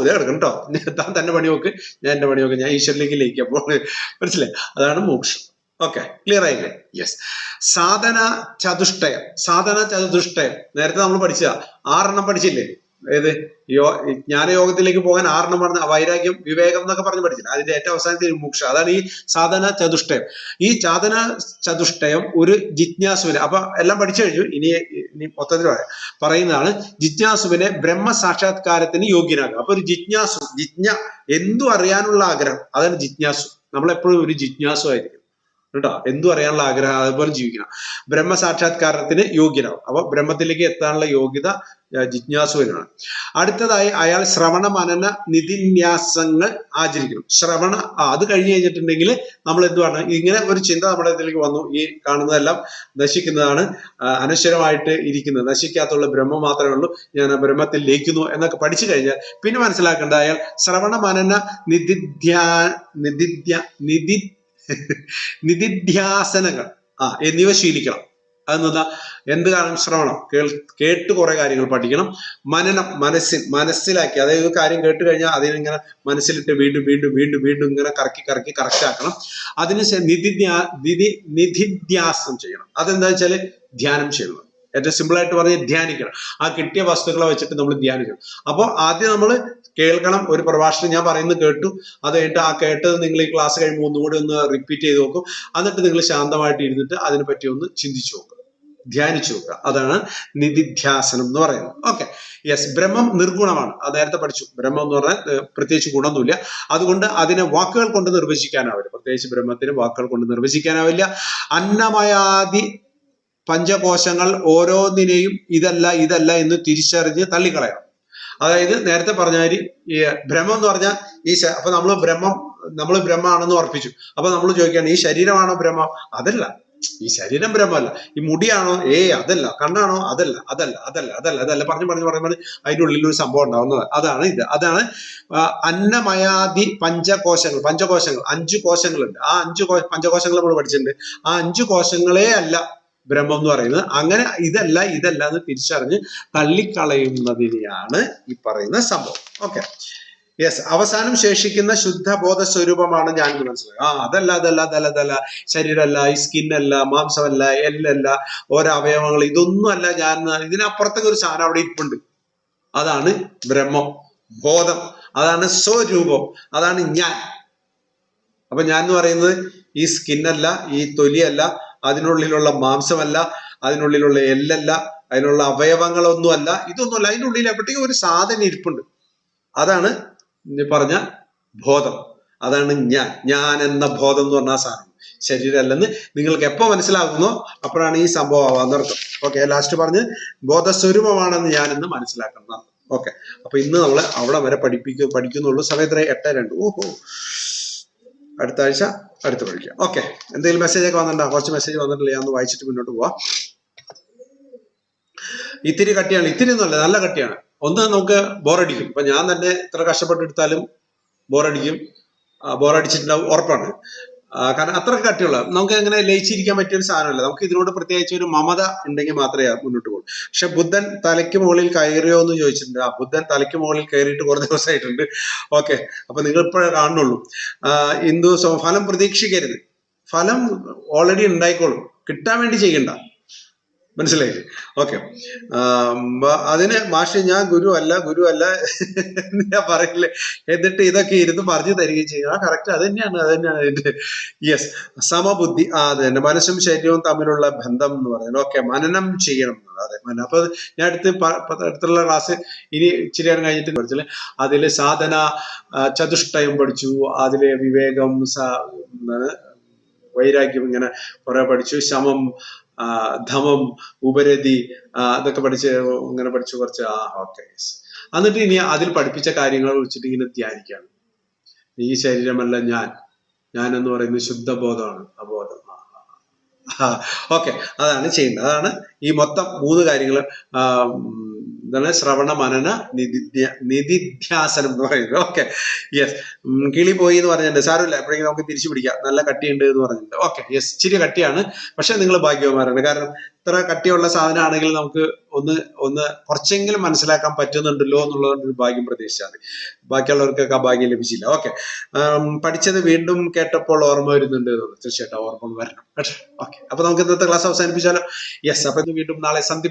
ഇതേ എടുക്കണം കേട്ടോ. താൻ തന്നെ പണി നോക്ക്, ഞാൻ എന്റെ പണി നോക്ക്, ഞാൻ ഈശ്വരനിലേക്ക് ലയിക്കാം. അപ്പോൾ മനസ്സിലായി? അതാണ് മോക്ഷം. ഓക്കെ, ക്ലിയർ ആയില്ലേ? യെസ്. സാധന ചതുഷ്ടയം നേരത്തെ നമ്മൾ പഠിച്ചതാ. 6 പഠിച്ചില്ലേ? ഏത് ജ്ഞാനയോഗത്തിലേക്ക് പോകാൻ 6 പറഞ്ഞ വൈരാഗ്യം, വിവേകം എന്നൊക്കെ പറഞ്ഞ് പഠിച്ചില്ല. അതിന്റെ ഏറ്റവും അവസാനത്തെ മോക്ഷം. അതാണ് ഈ സാധന ചതുഷ്ടയം. ഈ സാധന ചതുഷ്ടയം ഒരു ജിജ്ഞാസുവിനെ, അപ്പൊ എല്ലാം പഠിച്ചു കഴിഞ്ഞു. ഇനി മൊത്തത്തിൽ പറയുന്നതാണ് ജിജ്ഞാസുവിനെ ബ്രഹ്മസാക്ഷാത്കാരത്തിന് യോഗ്യനാക്കുക. അപ്പൊ ഒരു എന്തു അറിയാനുള്ള ആഗ്രഹം, അതാണ് ജിജ്ഞാസു. നമ്മളെപ്പോഴും ഒരു ജിജ്ഞാസു ആയിരിക്കും കേട്ടോ. എന്തു അറിയാനുള്ള ആഗ്രഹം, അതുപോലെ ജീവിക്കണം. ബ്രഹ്മസാക്ഷാത്കാരത്തിന് യോഗ്യനാവും. അപ്പൊ ബ്രഹ്മത്തിലേക്ക് എത്താനുള്ള യോഗ്യത ജിജ്ഞാസുവിനാണ്. അടുത്തതായി അയാൾ ശ്രവണ മനന നിധിന്യാസങ്ങൾ ആചരിക്കണം. അത് കഴിഞ്ഞു കഴിഞ്ഞിട്ടുണ്ടെങ്കിൽ നമ്മൾ എന്തുവാണ്, ഇങ്ങനെ ഒരു ചിന്ത നമ്മുടെ ഇതിലേക്ക് വന്നു. ഈ കാണുന്നതെല്ലാം നശിക്കുന്നതാണ്, അനശ്വരമായിട്ട് ഇരിക്കുന്നത്, നശിക്കാത്തുള്ള ബ്രഹ്മം മാത്രമേ ഉള്ളൂ, ഞാൻ ആ ബ്രഹ്മത്തിൽ ലയിക്കുന്നു എന്നൊക്കെ പഠിച്ചു കഴിഞ്ഞാൽ പിന്നെ മനസ്സിലാക്കേണ്ടത് അയാൾ ശ്രവണ മനന നിധിധ്യാസനങ്ങൾ എന്നിവ ശീലിക്കണം. അതെന്താ? എന്ത് കാരണം? ശ്രവണം, കേട്ട് കുറെ കാര്യങ്ങൾ പഠിക്കണം. മനനം, മനസ്സിലാക്കി, അതായത് ഒരു കാര്യം കേട്ട് കഴിഞ്ഞാൽ അതിനിങ്ങനെ മനസ്സിലിട്ട് വീണ്ടും വീണ്ടും വീണ്ടും വീണ്ടും ഇങ്ങനെ കറക്കി കറക്റ്റ് ആക്കണം. അതിന് നിധിധ്യാസം ചെയ്യണം. അതെന്താ വെച്ചാല് ധ്യാനം ചെയ്യണം. ഏറ്റവും സിമ്പിൾ ആയിട്ട് പറഞ്ഞ് ധ്യാനിക്കണം. ആ കിട്ടിയ വസ്തുക്കളെ വെച്ചിട്ട് നമ്മൾ ധ്യാനിക്കണം. അപ്പോൾ ആദ്യം നമ്മൾ കേൾക്കണം. ഒരു പ്രഭാഷണം ഞാൻ പറയുന്നത് കേട്ടു, അത് കഴിഞ്ഞിട്ട് ആ കേട്ടത് നിങ്ങൾ ഈ ക്ലാസ് കഴിയുമ്പോൾ ഒന്നുകൂടി ഒന്ന് റിപ്പീറ്റ് ചെയ്ത് നോക്കും. എന്നിട്ട് നിങ്ങൾ ശാന്തമായിട്ട് ഇരുന്നിട്ട് അതിനെപ്പറ്റി ഒന്ന് ചിന്തിച്ചു നോക്കുക, ധ്യാനിച്ചു നോക്കുക. അതാണ് നിധിധ്യാസനം എന്ന് പറയുന്നത്. Okay, yes. ബ്രഹ്മം നിർഗുണമാണ്. അത് നേരത്തെ പഠിച്ചു. ബ്രഹ്മം എന്ന് പറഞ്ഞാൽ പ്രത്യേകിച്ച് ഗുണമൊന്നുമില്ല. അതുകൊണ്ട് അതിനെ വാക്കുകൾ കൊണ്ട് നിർവചിക്കാനാവില്ല. പ്രത്യേകിച്ച് ബ്രഹ്മത്തിന് വാക്കുകൾ കൊണ്ട് നിർവചിക്കാനാവില്ല. അന്നമയാദി പഞ്ചകോശങ്ങൾ ഓരോന്നിനെയും ഇതല്ല എന്ന് തിരിച്ചറിഞ്ഞ് തള്ളിക്കളയണം. അതായത് നേരത്തെ പറഞ്ഞാൽ ഈ ബ്രഹ്മം എന്ന് പറഞ്ഞാൽ അപ്പൊ നമ്മൾ ബ്രഹ്മാണെന്ന് ഉറപ്പിച്ചു. അപ്പൊ നമ്മൾ ചോദിക്കുകയാണ്, ഈ ശരീരമാണോ ബ്രഹ്മം? അതല്ല. ഈ ശരീരം ബ്രഹ്മമല്ല. ഈ മുടിയാണോ? അതല്ല. കണ്ണാണോ? അതല്ല. പറഞ്ഞു അതിൻ്റെ ഉള്ളിൽ ഒരു സംഭവം ഉണ്ടാവുന്നത്. അതാണ് അന്നമയാദി പഞ്ചകോശങ്ങൾ. 5 കോശങ്ങളുണ്ട്. ആ 5 പഞ്ചകോശങ്ങൾ നമ്മൾ പഠിച്ചിട്ടുണ്ട്. ആ 5 കോശങ്ങളെ അല്ല ബ്രഹ്മം എന്ന് പറയുന്നത്. അങ്ങനെ ഇതല്ല എന്ന് തിരിച്ചറിഞ്ഞ് തള്ളിക്കളയുന്നതിനെയാണ് ഈ പറയുന്ന സംഭവം. Okay, yes. അവസാനം ശേഷിക്കുന്ന ശുദ്ധബോധ സ്വരൂപമാണ് ഞാൻ എന്ന് മനസ്സിലായി. അതല്ല ശരീരമല്ല, ഈ സ്കിന്നല്ല, മാംസമല്ല, എല്ലല്ല, ഓരോ അവയവങ്ങൾ, ഇതൊന്നും അല്ല ഞാൻ. ഇതിനപ്പുറത്തൊക്കെ ഒരു സാധനം അവിടെ ഇരിപ്പുണ്ട്. അതാണ് ബ്രഹ്മം, ബോധം. അതാണ് സ്വരൂപം, അതാണ് ഞാൻ. അപ്പൊ ഞാൻ എന്ന് പറയുന്നത് ഈ സ്കിന്നല്ല, ഈ തൊലിയല്ല, അതിനുള്ളിലുള്ള മാംസമല്ല, അതിനുള്ളിലുള്ള എല്ലല്ല, അതിനുള്ള അവയവങ്ങളൊന്നുമല്ല, ഇതൊന്നുമല്ല. അതിൻ്റെ ഉള്ളിൽ എവിടെയും ഒരു സാധനം ഇരിപ്പുണ്ട്. അതാണ് പറഞ്ഞ ബോധം. അതാണ് ഞാൻ എന്ന ബോധം എന്ന് പറഞ്ഞ സാധനം. ശരീരമല്ലെന്ന് നിങ്ങൾക്ക് എപ്പോ മനസ്സിലാകുന്നോ അപ്പോഴാണ് ഈ സംഭവം ആവാന്നർത്ഥം. ഓക്കെ, ലാസ്റ്റ് പറഞ്ഞ് ബോധസ്വരൂപമാണെന്ന് ഞാനെന്ന് മനസ്സിലാക്കണം. ഓക്കെ, അപ്പൊ ഇന്ന് നമ്മൾ അവിടെ വരെ പഠിക്കുന്നുള്ളൂ. സമയത്ര 8:02. ഓഹോ, അടുത്ത ആഴ്ച അടുത്ത് പഠിക്കാം. ഓക്കെ, എന്തെങ്കിലും മെസ്സേജ് ഒക്കെ വന്നിട്ടുണ്ടോ? കുറച്ച് മെസ്സേജ് വന്നിട്ടില്ല, ഞാൻ ഒന്ന് വായിച്ചിട്ട് മുന്നോട്ട് പോവാം. ഇത്തിരി കട്ടിയാണ്. ഇത്തിരി ഒന്നുമല്ല, നല്ല കട്ടിയാണ്. ഒന്ന് നമുക്ക് ബോറടിക്കും. ഇപ്പൊ ഞാൻ തന്നെ ഇത്ര കഷ്ടപ്പെട്ടെടുത്താലും ബോറടിച്ചിട്ടുണ്ടാവും, ഉറപ്പാണ്. കാരണം അത്ര കട്ടിയുള്ള, നമുക്ക് എങ്ങനെ ലയിച്ചിരിക്കാൻ പറ്റിയ ഒരു സാധനമല്ല. നമുക്ക് ഇതിനോട് പ്രത്യേകിച്ച് ഒരു മമത ഉണ്ടെങ്കിൽ മാത്രമേ മുന്നോട്ട് പോകും. പക്ഷെ ബുദ്ധൻ തലയ്ക്ക് മുകളിൽ കയറിയോ എന്ന് ചോദിച്ചിട്ടുണ്ട്. ബുദ്ധൻ തലയ്ക്ക് മുകളിൽ കയറിയിട്ട് കുറെ ദിവസമായിട്ടുണ്ട്. ഓക്കെ, അപ്പൊ നിങ്ങൾ ഇപ്പോഴേ കാണുന്നുള്ളൂ. ഫലം പ്രതീക്ഷിക്കരുത്. ഫലം ഓൾറെഡി ഉണ്ടായിക്കോളും. കിട്ടാൻ വേണ്ടി ചെയ്യണ്ട. മനസ്സിലായില്ലേ? ഓക്കെ. അതിന് മാഷെ ഞാൻ ഗുരു അല്ല എന്ന് ഞാൻ പറയില്ലേ, എന്നിട്ട് ഇതൊക്കെ ഇരുന്ന് പറഞ്ഞു തരികയും ചെയ്യും. ആ കറക്റ്റ്, അത് തന്നെയാണ് അതിന്റെ യെസ്. സമബുദ്ധി, അത് തന്നെ, മനസ്സും ശരീരവും തമ്മിലുള്ള ബന്ധം എന്ന് പറയുന്നത്. ഓക്കെ, മനനം ചെയ്യണം. അതെ, അപ്പൊ ഞാൻ അടുത്തുള്ള ക്ലാസ് ഇനി ഇച്ചിരി നേരം കഴിഞ്ഞിട്ട് പഠിച്ചില്ലേ, അതില് സാധന ചതുഷ്ടയം പഠിച്ചു, അതില് വിവേകം, വൈരാഗ്യം, ഇങ്ങനെ കുറെ പഠിച്ചു. ശമം, ധമം, ഉപരതി, അതൊക്കെ ഇങ്ങനെ പഠിച്ചു കുറച്ച്. ഓക്കെ. എന്നിട്ട് ഇനി അതിൽ പഠിപ്പിച്ച കാര്യങ്ങൾ വെച്ചിട്ട് ഇങ്ങനെ ധ്യാനിക്കുകയാണ്. ഈ ശരീരമല്ല ഞാൻ എന്ന് പറയുന്നത് ശുദ്ധബോധമാണ്, അബോധം. ഓക്കെ, അതാണ് ചെയ്യുന്നത്. അതാണ് ഈ മൊത്തം 3 കാര്യങ്ങൾ. എന്താണ് ശ്രവണ, മനന, നിധിധ്യാസനം എന്ന് പറയുന്നത്. Okay, yes. കിളി പോയി എന്ന് പറഞ്ഞിട്ടുണ്ട്, സാരമില്ല, എപ്പോഴെങ്കിലും നമുക്ക് തിരിച്ചു പിടിക്കാം. നല്ല കട്ടിയുണ്ട് എന്ന് പറഞ്ഞിട്ടുണ്ട്. ഓക്കെ, യെസ്, ഇച്ചിരി കട്ടിയാണ്, പക്ഷെ നിങ്ങൾ ഭാഗ്യവാന്മാരാണ്. കാരണം ഇത്ര കട്ടിയുള്ള സാധനമാണെങ്കിൽ നമുക്ക് ഒന്ന് കുറച്ചെങ്കിലും മനസ്സിലാക്കാൻ പറ്റുന്നുണ്ടല്ലോ എന്നുള്ളത് ഒരു ഭാഗ്യം പ്രതീക്ഷിച്ചാണ്. ബാക്കിയുള്ളവർക്കൊക്കെ ആ ഭാഗ്യം ലഭിച്ചില്ല. ഓക്കെ, പഠിച്ചത് വീണ്ടും കേട്ടപ്പോൾ ഓർമ്മ വരുന്നുണ്ട് തോന്നുന്നു. തീർച്ചയായിട്ടും ഓർമ്മ വരണം കേട്ടോ. ഓക്കെ, അപ്പൊ നമുക്ക് ഇന്നത്തെ ക്ലാസ് അവസാനിപ്പിച്ചാലോ? യെസ്. അപ്പൊ വീണ്ടും നാളെ സന്ധിപ്പ്.